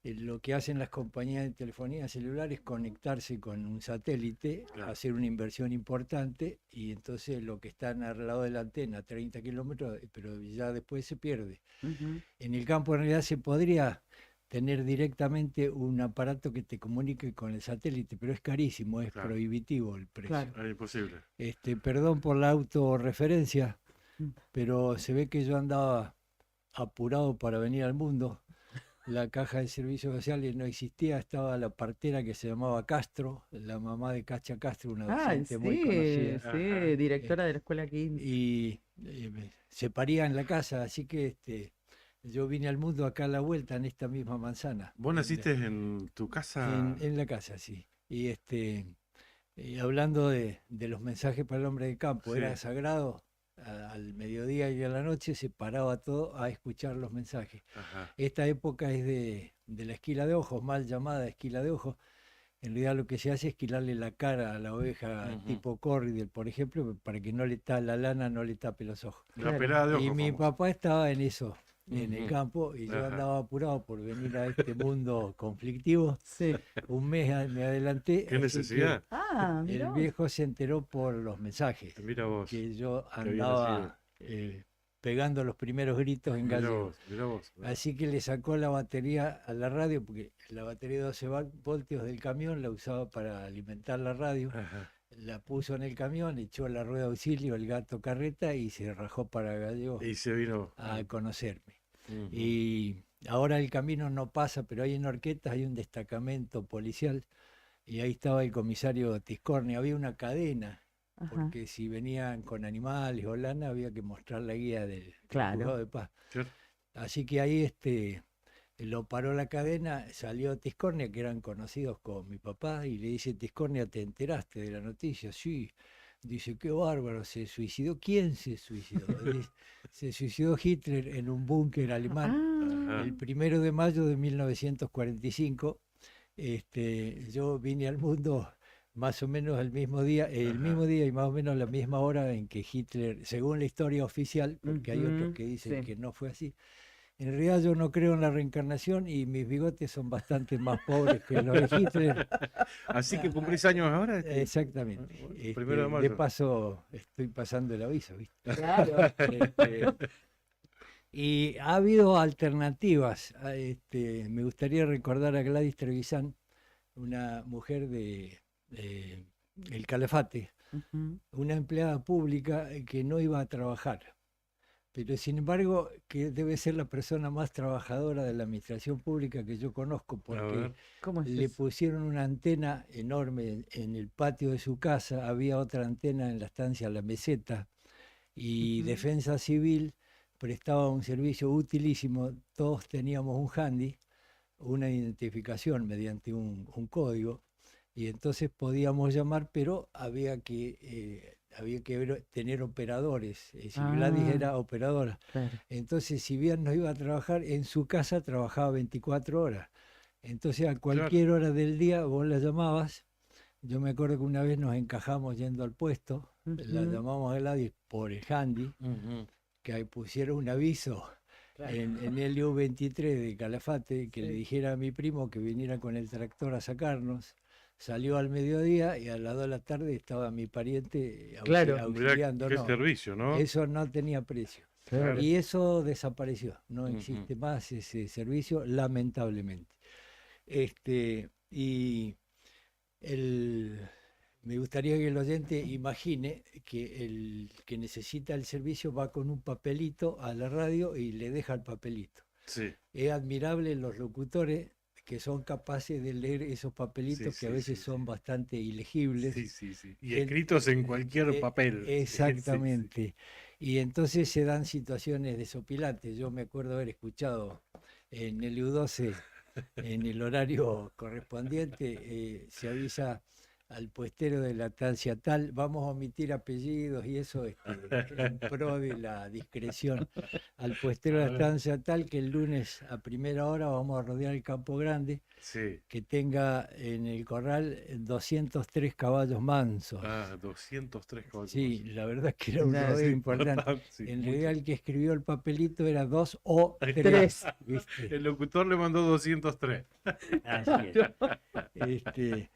lo que hacen las compañías de telefonía celular es conectarse con un satélite, Claro. hacer una inversión importante, y entonces lo que están al lado de la antena, 30 kilómetros, pero ya después se pierde. Ujú. En el campo, en realidad, se podría tener directamente un aparato que te comunique con el satélite, pero es carísimo, es Claro. prohibitivo el precio. Claro. Es imposible. Perdón por la autorreferencia, Mm. pero se ve que yo andaba apurado para venir al mundo. La caja de servicios sociales no existía, estaba la partera que se llamaba Castro, la mamá de Cacha Castro, una Ah, docente muy sí, conocida. sí, Ajá. directora de la escuela King. Y se paría en la casa, así que yo vine al mundo acá a la vuelta en esta misma manzana. ¿Vos naciste en tu casa? En la casa, sí. Y hablando de los mensajes para el hombre de campo, Sí. era sagrado. Al mediodía y a la noche se paraba todo a escuchar los mensajes. Ajá. Esta época es de la esquila de ojos, mal llamada esquila de ojos. En realidad lo que se hace es esquilarle la cara a la oveja Ujú. tipo corridel, por ejemplo, para que la lana no le tape los ojos. La Claro. pelada de Y ojos. mi famosa. papá estaba en eso, en el Ujú. campo, y yo Ajá. andaba apurado por venir a este mundo conflictivo. Sí. Un mes me adelanté. ¿Qué así necesidad? Ah, que mirá el vos. viejo se enteró por los mensajes, Mira vos. que yo había andaba pegando los primeros gritos en Mirá gallego. vos, mirá vos. Así que le sacó la batería a la radio, porque la batería de 12 voltios del camión la usaba para alimentar la radio. Ajá. La puso en el camión, echó la rueda de auxilio, el gato carreta y se rajó para Gallego Y se vino. a conocerme. Ujú. Y ahora el camino no pasa, pero ahí en Orquetas hay un destacamento policial y ahí estaba el comisario Tiscornia. Había una cadena, Ajá. porque si venían con animales o lana había que mostrar la guía del Claro. juzgado de paz. Claro. Así que ahí lo paró la cadena, salió Tiscornia, que eran conocidos con mi papá, y le dice: Tiscornia, ¿te enteraste de la noticia? Sí. Dice: qué bárbaro, ¿se suicidó? ¿Quién se suicidó? Dice: se suicidó Hitler en un búnker alemán Ah, el 1 de mayo de 1945. Yo vine al mundo más o menos el mismo día y más o menos la misma hora en que Hitler, según la historia oficial, porque hay otros Ujú, que dicen sí. que no fue así. En realidad yo no creo en la reencarnación y mis bigotes son bastante más pobres que los de Hitler. Así que cumplís años ahora. Exactamente. Bueno, Este, 1 de de mayo. paso, estoy pasando el aviso, ¿viste? Claro. Y ha habido alternativas. Me gustaría recordar a Gladys Trevisan, una mujer de El Calafate, Ujú. una empleada pública que no iba a trabajar, pero sin embargo que debe ser la persona más trabajadora de la administración pública que yo conozco, A porque ver. ¿Cómo es le eso? pusieron una antena enorme en el patio de su casa, había otra antena en la estancia La Meseta, y Ujú. Defensa Civil prestaba un servicio utilísimo. Todos teníamos un handy, una identificación mediante un código, y entonces podíamos llamar, pero había que tener operadores. Es decir, Gladys Ah, era operadora. claro. Entonces, si bien no iba a trabajar, en su casa trabajaba 24 horas. Entonces, a cualquier hora del día vos la llamabas. Yo me acuerdo que una vez nos encajamos yendo al puesto, la Ujú. llamamos a Gladys por el handy, Ujú. que ahí pusieron un aviso en el LU23 de Calafate, que le Sí. dijera a mi primo que viniera con el tractor a sacarnos. Salió al mediodía y a las 2 de la tarde estaba mi pariente Claro. Mirá auxiliándonos. qué servicio, ¿no? Eso no tenía precio. Claro. Y eso desapareció, no Ujú. existe más ese servicio, lamentablemente. Y me gustaría que el oyente imagine que el que necesita el servicio va con un papelito a la radio y le deja el papelito. Sí. Es admirable los locutores que son capaces de leer esos papelitos, Sí, que a sí, veces sí, son sí. bastante ilegibles. Sí, sí, sí. Y En- escritos en cualquier papel. Sí, sí, sí. Exactamente. Y entonces se dan situaciones desopilantes. Yo me acuerdo haber escuchado en el U12, en el horario correspondiente, se avisa al puestero de la estancia tal: vamos a omitir apellidos y eso, en pro de la discreción. Al puestero de la estancia tal, que el lunes a primera hora vamos a rodear el Campo Grande, Sí. que tenga en el corral 203 caballos mansos. 203 caballos. Sí, la verdad es que era un Claro, rodeo Sí, importante. bastante, sí, En mucho. realidad el que escribió el papelito era 2 o Ahí 3, está. ¿viste? El locutor le mandó 203. Así es.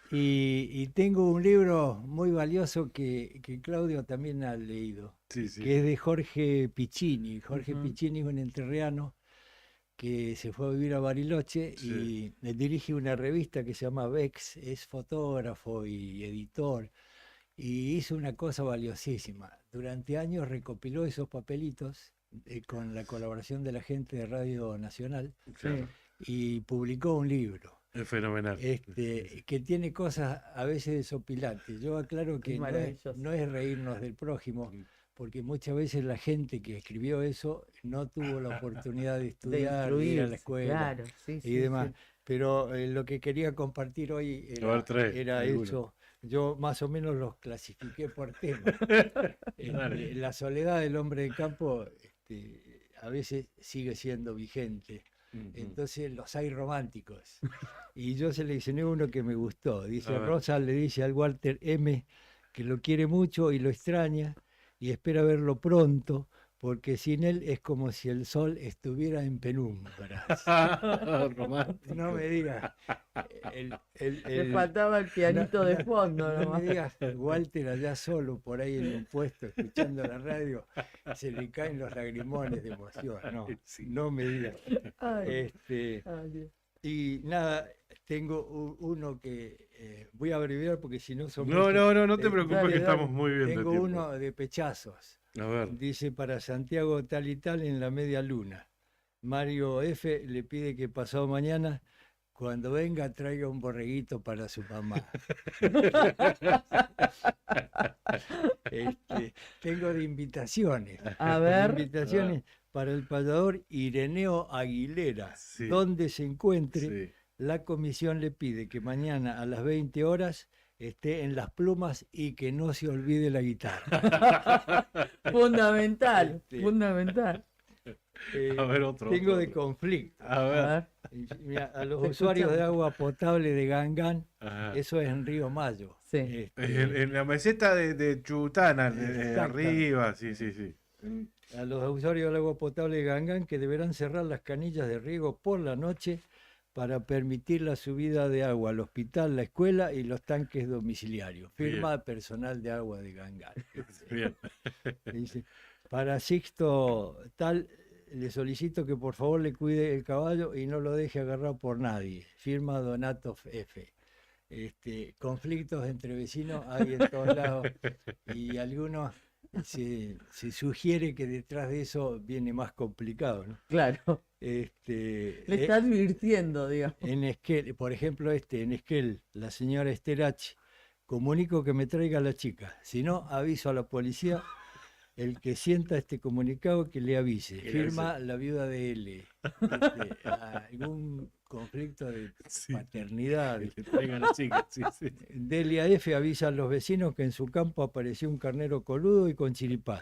Y tengo un libro muy valioso que Claudio también ha leído, Sí, sí. que es de Jorge Piccini. Jorge Ujú. Piccini es un entrerriano que se fue a vivir a Bariloche Sí. y dirige una revista que se llama Vex, es fotógrafo y editor, y hizo una cosa valiosísima. Durante años recopiló esos papelitos con la colaboración de la gente de Radio Nacional Claro. y publicó un libro. Es fenomenal. Sí, sí. Que tiene cosas a veces desopilantes. Yo aclaro que maravilloso. no es reírnos del prójimo, porque muchas veces la gente que escribió eso no tuvo la oportunidad de estudiar, de ir a la incluirse, escuela claro, sí, y sí, demás. sí. Pero lo que quería compartir hoy A ver, trae, era alguno. eso. Yo más o menos los clasifiqué por tema. Dale. La soledad del hombre de campo a veces sigue siendo vigente. Ujú. Entonces los hay románticos. Y yo seleccioné uno que me gustó. Dice: A ver. Rosa le dice al Walter M. que lo quiere mucho y lo extraña y espera verlo pronto, porque sin él es como si el sol estuviera en penumbra. Romántico. No me digas. Le faltaba el pianito de fondo No nomás. me digas, Walter allá solo por ahí en un puesto escuchando la radio, se le caen los lagrimones de emoción. No, Sí. no me digas. Ay, Este, Dios. y nada, tengo uno que voy a abreviar porque si no son No, muchos. no te preocupes dale, que dale. estamos muy bien de Tengo tiempo. uno de pechazos. A ver. Dice para Santiago tal y tal en la media luna. Mario F. le pide que pasado mañana, cuando venga, traiga un borreguito para su mamá. Tengo de invitaciones. A ver. Invitaciones para el payador Ireneo Aguilera. Sí. Donde se encuentre, Sí. la comisión le pide que mañana a las 20 horas esté en Las Plumas y que no se olvide la guitarra. Fundamental, Este, fundamental. A ver, otro. Tengo otro, de otro. conflicto. A ver. A ver. Mira, a los Te usuarios de escuchamos. agua potable de Gangán, Ajá. eso es en Río Mayo. Sí. En la meseta de Chubutana, Exacto. arriba, sí. A los usuarios del agua potable de Gangán que deberán cerrar las canillas de riego por la noche para permitir la subida de agua al hospital, la escuela y los tanques domiciliarios. Firma personal de agua de Gangán. Bien. Dice, para Sixto tal, le solicito que por favor le cuide el caballo y no lo deje agarrar por nadie. Firma Donato F. Conflictos entre vecinos hay en todos lados y algunos se sugiere que detrás de eso viene más complicado, ¿no? Claro. Le Le está advirtiendo, digamos. en Esquel, por ejemplo, en Esquel, la señora Esterachi, comunico que me traiga a la chica, si no, aviso a la policía, el que sienta este comunicado que le avise. Que le Firma la viuda de L. Algún conflicto de Sí. paternidad. Que traigan a la chica, sí. Delia F. avisa a los vecinos que en su campo apareció un carnero coludo y con chiripá.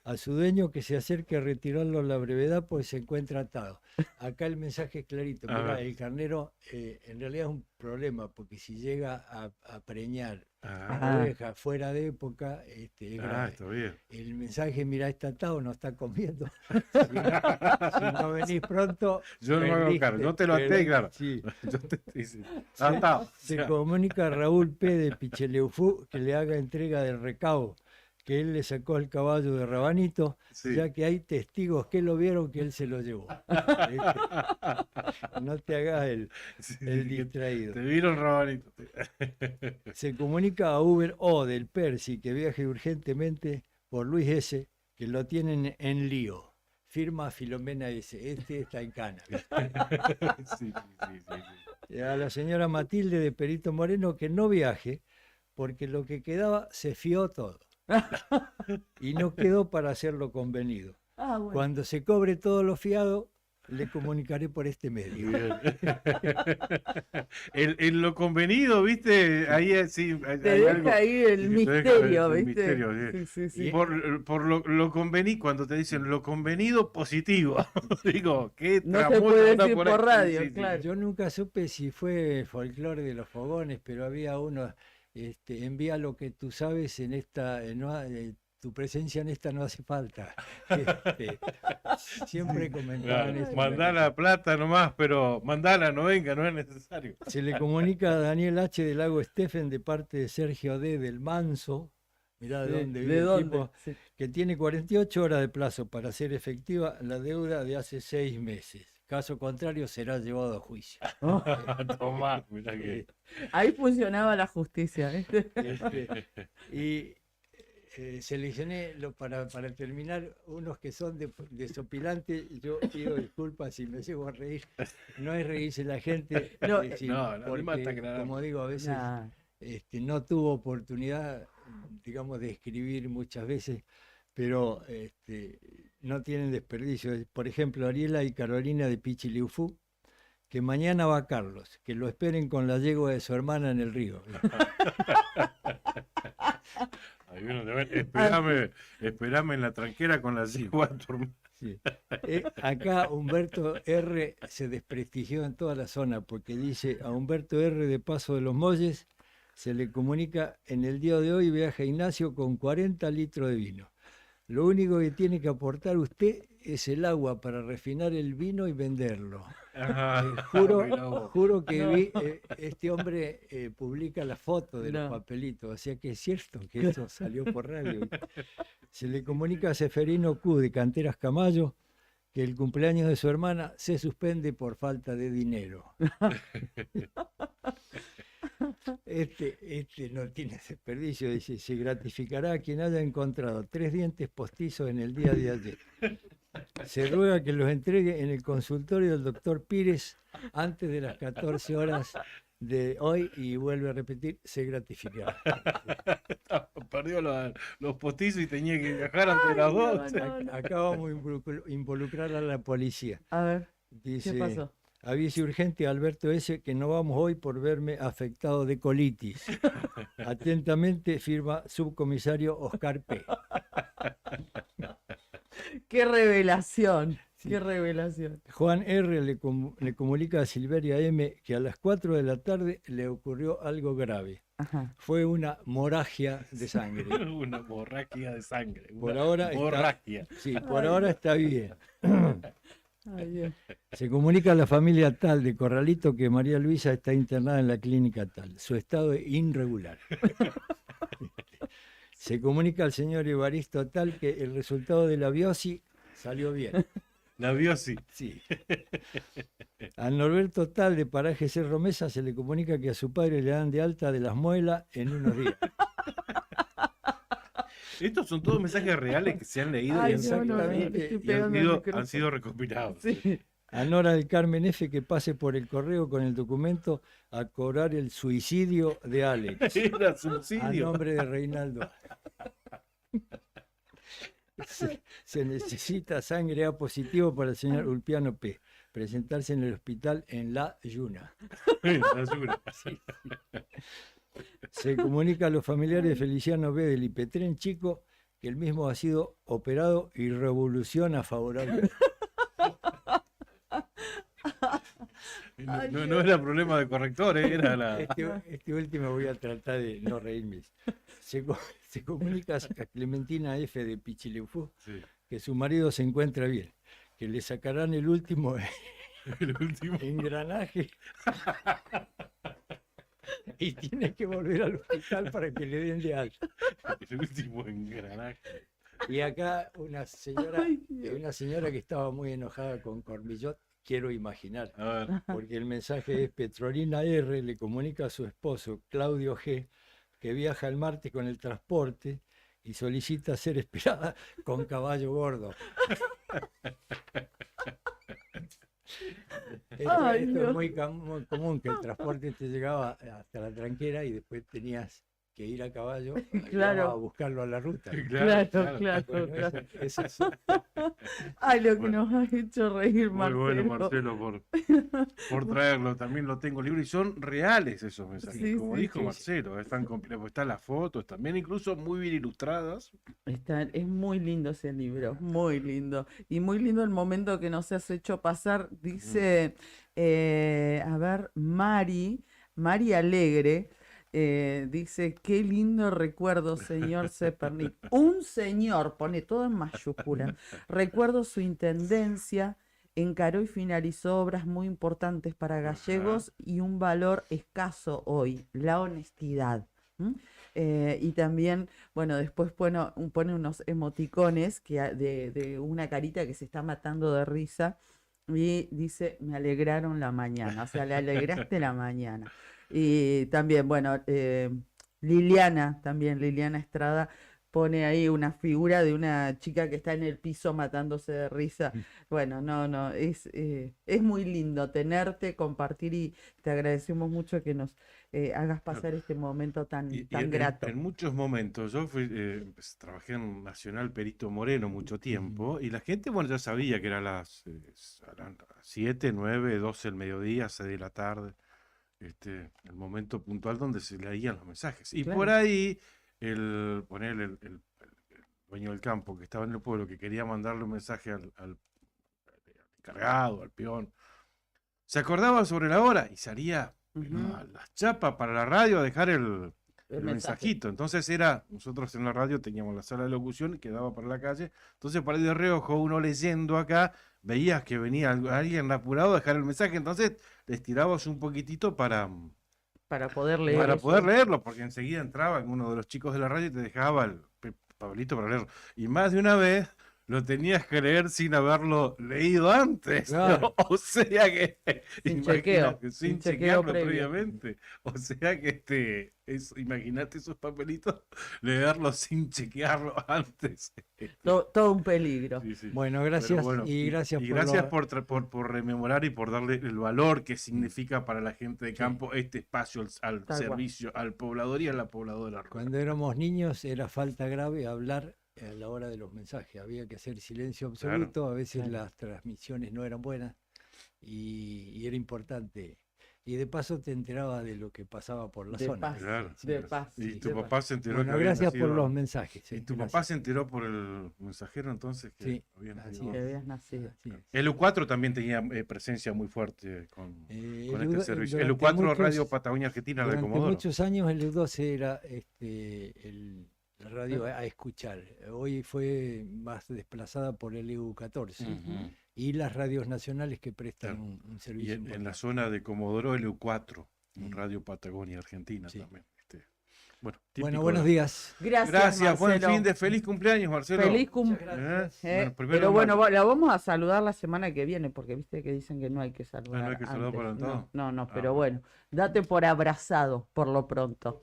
A su dueño que se acerque a retirarlo a la brevedad pues se encuentra atado. Acá el mensaje es clarito. A Mirá, ver. el carnero en realidad es un problema porque si llega a preñar Ah, oveja fuera de época, es grave. está bien. El mensaje, mira, está atado, no está comiendo. Si no venís pronto, Yo no me hago cargo, no te lo até, claro. Sí. Yo te sí. Atado. Se comunica a Raúl P. de Picheleufú que le haga entrega del recaudo, que él le sacó el caballo de Rabanito, Sí. ya que hay testigos que lo vieron que él se lo llevó. No te hagas el Sí, distraído. Te vieron, Rabanito. Se comunica a Uber O del Percy que viaje urgentemente por Luis S., que lo tienen en lío. Firma Filomena S. Está en cana. Sí. A la señora Matilde de Perito Moreno que no viaje, porque lo que quedaba se fió todo. Y no quedó para hacer lo convenido. Ah, bueno. Cuando se cobre todo lo fiado, le comunicaré por este medio. Bien. En lo convenido, ¿viste? Ahí sí. Te deja ahí el Sí, te deja misterio, el ¿viste? misterio, Sí. Por lo convenido, cuando te dicen lo convenido positivo, digo, ¿qué No se tramoya puede anda decir por por ahí? radio, Sí. claro. Yo nunca supe si fue folclore de los fogones, pero había uno, envía lo que tú sabes en esta, tu presencia en esta no hace falta. Siempre comentaban Claro, eso. mandá la plata nomás, pero mandala, no venga, no es necesario. Se le comunica a Daniel H. del Lago Estefen de parte de Sergio D. del Manso, mirá de dónde vive ¿De el dónde? tipo, Sí. que tiene 48 horas de plazo para hacer efectiva la deuda de hace 6 meses. Caso contrario, será llevado a juicio. Tomá, mirá que. Ahí funcionaba la justicia, ¿viste? Y seleccioné para terminar unos que son desopilantes. Yo pido disculpas si me llego a reír. No es reírse la gente, No, no, no, porque, más está claro. como digo, a veces Nah. no tuvo oportunidad, digamos, de escribir muchas veces, pero no tienen desperdicio. Por ejemplo, Ariela y Carolina de Pichiliufú, que mañana va Carlos, que lo esperen con la yegua de su hermana en el río. Ahí uno te ve, esperame en la tranquera con la yegua. Sí. Acá Humberto R. se desprestigió en toda la zona porque dice a Humberto R. de Paso de los Molles se le comunica en el día de hoy viaja Ignacio con 40 litros de vino. Lo único que tiene que aportar usted es el agua para refinar el vino y venderlo. Mirá vos. Juro que vi, este hombre publica la foto de los No. papelitos, o sea que es cierto que eso salió por radio. Se le comunica a Seferino Q de Canteras Camayo que el cumpleaños de su hermana se suspende por falta de dinero. Este no tiene desperdicio, dice, se gratificará a quien haya encontrado 3 dientes postizos en el día de ayer. Se ruega que los entregue en el consultorio del doctor Pires antes de las 14 horas de hoy y vuelve a repetir, se gratificará. Perdió los postizos y tenía que viajar ante las dos. Acá vamos a involucrar a la policía. A ver, Dice, ¿qué pasó? aviso urgente a Alberto S. que no vamos hoy por verme afectado de colitis. Atentamente firma subcomisario Oscar P. ¡Qué revelación! ¡Qué revelación! Juan R. le comunica a Silveria M. que a las 4 de la tarde le ocurrió algo grave. Ajá. Fue una hemorragia de sangre. Una hemorragia de sangre. Por una ahora hemorragia. Sí, por ahora está bien. Ay, Dios. Se comunica a la familia tal de Corralito que María Luisa está internada en la clínica tal. Su estado es irregular. Se comunica al señor Evaristo tal que el resultado de la biopsia salió bien. La biosi. Sí. Al Norberto tal de Paraje Cerro Mesa se le comunica que a su padre le dan de alta de las muelas en unos días. Estos son todos mensajes reales que se han leído Ay, y, han, no, no, no, Exactamente. le estoy y pegando al han micrófono. sido recopilados. Sí. A Nora del Carmen F que pase por el correo con el documento a cobrar el suicidio de Alex. Era A subsidio. nombre de Reinaldo. Se necesita sangre A positivo para el señor Ulpiano P. Presentarse en el hospital en La Yuna. La Yuna. Se comunica a los familiares de Feliciano B. del Ipetren Chico que el mismo ha sido operado y revoluciona favorable. No era problema de corrector, era la. Este último voy a tratar de no reírme. Se comunica a Clementina F. de Pichilefú Sí, que su marido se encuentra bien, que le sacarán el último el último. engranaje y tiene que volver al hospital para que le den de alta. El último engranaje. Y acá una señora, Ay, Dios. una señora que estaba muy enojada con Cormillot, quiero imaginar, A ver. porque el mensaje es Petrolina R. le comunica a su esposo, Claudio G., que viaja el martes con el transporte y solicita ser esperada con caballo gordo. Ay, Esto Dios. es muy común, que el transporte te llegaba hasta la tranquera y después tenías que ir a caballo Claro. a buscarlo a la ruta. Claro, claro. claro, Bueno, claro. eso es Ay, lo que Bueno. nos ha hecho reír, Muy Marcelo. bueno, Marcelo, por traerlo. También lo tengo libre y son reales esos mensajes. Sí, Como sí, dijo sí. Marcelo, están completos. Están las fotos también, incluso muy bien ilustradas. Es muy lindo ese libro, muy lindo. Y muy lindo el momento que nos has hecho pasar. Dice, a ver, Mari Alegre, dice, qué lindo recuerdo, señor Zepernik. Un señor, pone todo en mayúscula. Recuerdo su intendencia, encaró y finalizó obras muy importantes para gallegos y un valor escaso hoy, la honestidad. ¿M? Y también, bueno, después pone unos emoticones de una carita que se está matando de risa y dice, me alegraron la mañana, o sea, le alegraste la mañana. Y también, bueno, Liliana Estrada pone ahí una figura de una chica que está en el piso matándose de risa. Bueno, no, es muy lindo tenerte, compartir y te agradecemos mucho que nos hagas pasar este momento tan grato. En muchos momentos, yo trabajé en Nacional Perito Moreno mucho tiempo y la gente, bueno, ya sabía que eran las 7, 9, 12 del mediodía, 6 de la tarde, el momento puntual donde se leían los mensajes. Y Claro. por ahí, el dueño del campo que estaba en el pueblo, que quería mandarle un mensaje al encargado, al peón, se acordaba sobre la hora y salía Ujú. a las chapas para la radio a dejar el el mensajito. Entonces nosotros en la radio teníamos la sala de locución que daba para la calle. Entonces, para ir de reojo, uno leyendo acá, veías que venía alguien apurado a dejar el mensaje. Entonces, les tirabas un poquitito para poder leer. Para eso. poder leerlo, porque enseguida entraba uno de los chicos de la radio y te dejaba el papelito para leerlo. Y más de una vez lo tenías que leer sin haberlo leído antes. Claro. O sea que, Sin imagínate, chequeo, sin sin chequeo chequearlo previo. previamente. O sea que imagínate esos papelitos, leerlos sin chequearlo antes. Todo un peligro. Sí, sí. Bueno, Pero gracias bueno, y gracias y por gracias lo- por rememorar y por darle el valor que significa para la gente de campo este espacio al Tal cual. servicio, al poblador y a la pobladora rural. Cuando éramos niños era falta grave hablar a la hora de los mensajes. Había que hacer silencio absoluto, a veces Claro. las transmisiones no eran buenas y era importante. Y de paso te enterabas de lo que pasaba por la De zona. paz, Claro. de paz. Y sí, tu de papá se enteró Bueno, que había gracias por nacido- los mensajes. Y sí, tu papá gracias. se enteró por el mensajero entonces que Sí, había así nacido. Que habías nacido. Así es. El U4 también tenía presencia muy fuerte con El este U- servicio. El durante U4 muchos- Radio Patagonia Argentina, la de Durante Comodoro. muchos años el U12 era la radio a escuchar. Hoy fue más desplazada por el EU14 Ujú. y las radios nacionales que prestan Claro. un Y servicio. en la importante. zona de Comodoro, el U4, Mm. Radio Patagonia Argentina Sí. también. Bueno, Bueno, típico buenos de- días. Gracias, Buen Marcelo. fin de feliz cumpleaños, Marcelo. Feliz Muchas ¿Eh? gracias. Bueno, primero Pero bueno, Mar- la vamos a saludar la semana que viene, porque viste que dicen que no hay que saludar. no hay que saludar por antes. adelantado. No, Ah, pero bueno. bueno, date por abrazado por lo pronto.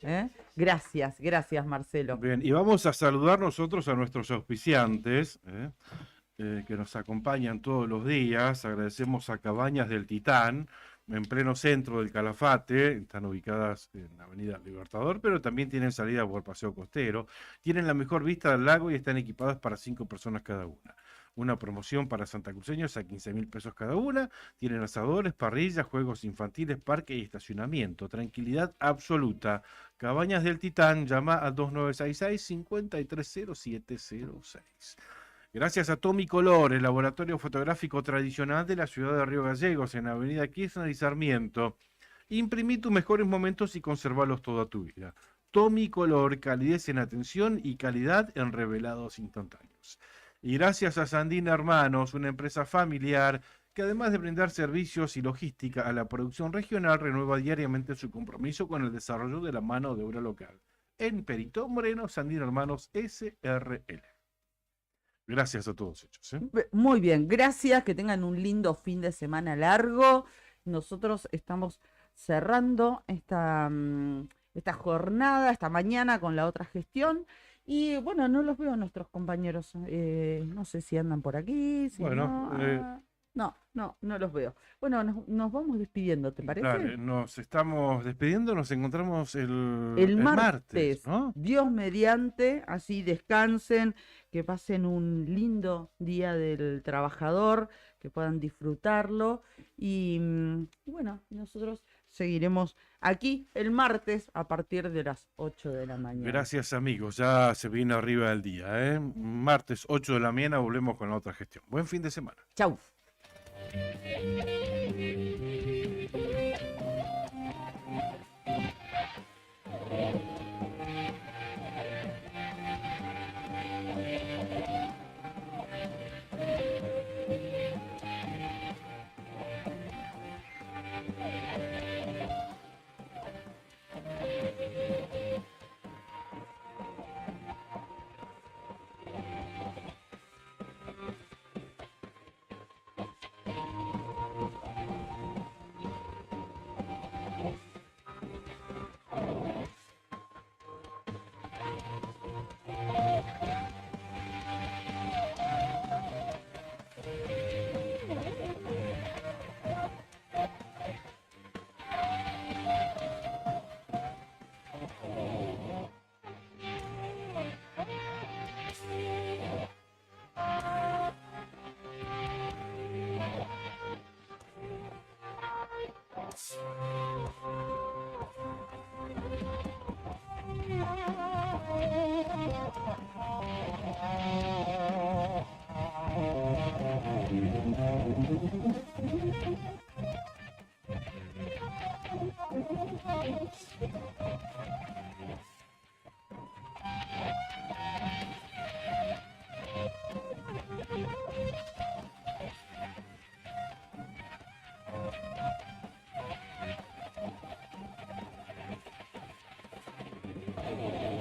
Gracias, Marcelo. Bien, y vamos a saludar nosotros a nuestros auspiciantes que nos acompañan todos los días. Agradecemos a Cabañas del Titán, en pleno centro del Calafate. Están ubicadas en la Avenida Libertador, pero también tienen salida por Paseo Costero. Tienen la mejor vista del lago y están equipadas para 5 personas cada una. Una promoción para santacruceños a 15.000 pesos cada una. Tienen asadores, parrillas, juegos infantiles, parque y estacionamiento. Tranquilidad absoluta. Cabañas del Titán, llama al 2966-530706. Gracias a Tomicolor, el laboratorio fotográfico tradicional de la ciudad de Río Gallegos, en Avenida Kirchner y Sarmiento. Imprimí tus mejores momentos y conservalos toda tu vida. Tomicolor, calidez en atención y calidad en revelados instantáneos. Y gracias a Sandina Hermanos, una empresa familiar que además de brindar servicios y logística a la producción regional, renueva diariamente su compromiso con el desarrollo de la mano de obra local. En Perito Moreno, Sandina Hermanos SRL. Gracias a todos ellos. Muy bien, gracias, que tengan un lindo fin de semana largo. Nosotros estamos cerrando esta jornada, esta mañana con la otra gestión. Y bueno, no los veo a nuestros compañeros. No sé si andan por aquí. Si Bueno, no los veo. Bueno, nos vamos despidiendo, ¿te parece? Dale, nos estamos despidiendo, nos encontramos El martes, ¿no? Dios mediante, así descansen, que pasen un lindo día del trabajador, que puedan disfrutarlo y bueno, nosotros seguiremos aquí el martes a partir de las 8 de la mañana. Gracias amigos, ya se viene arriba el día, ¿eh? Martes 8 de la mañana volvemos con la otra gestión. Buen fin de semana. Chau. Thank you.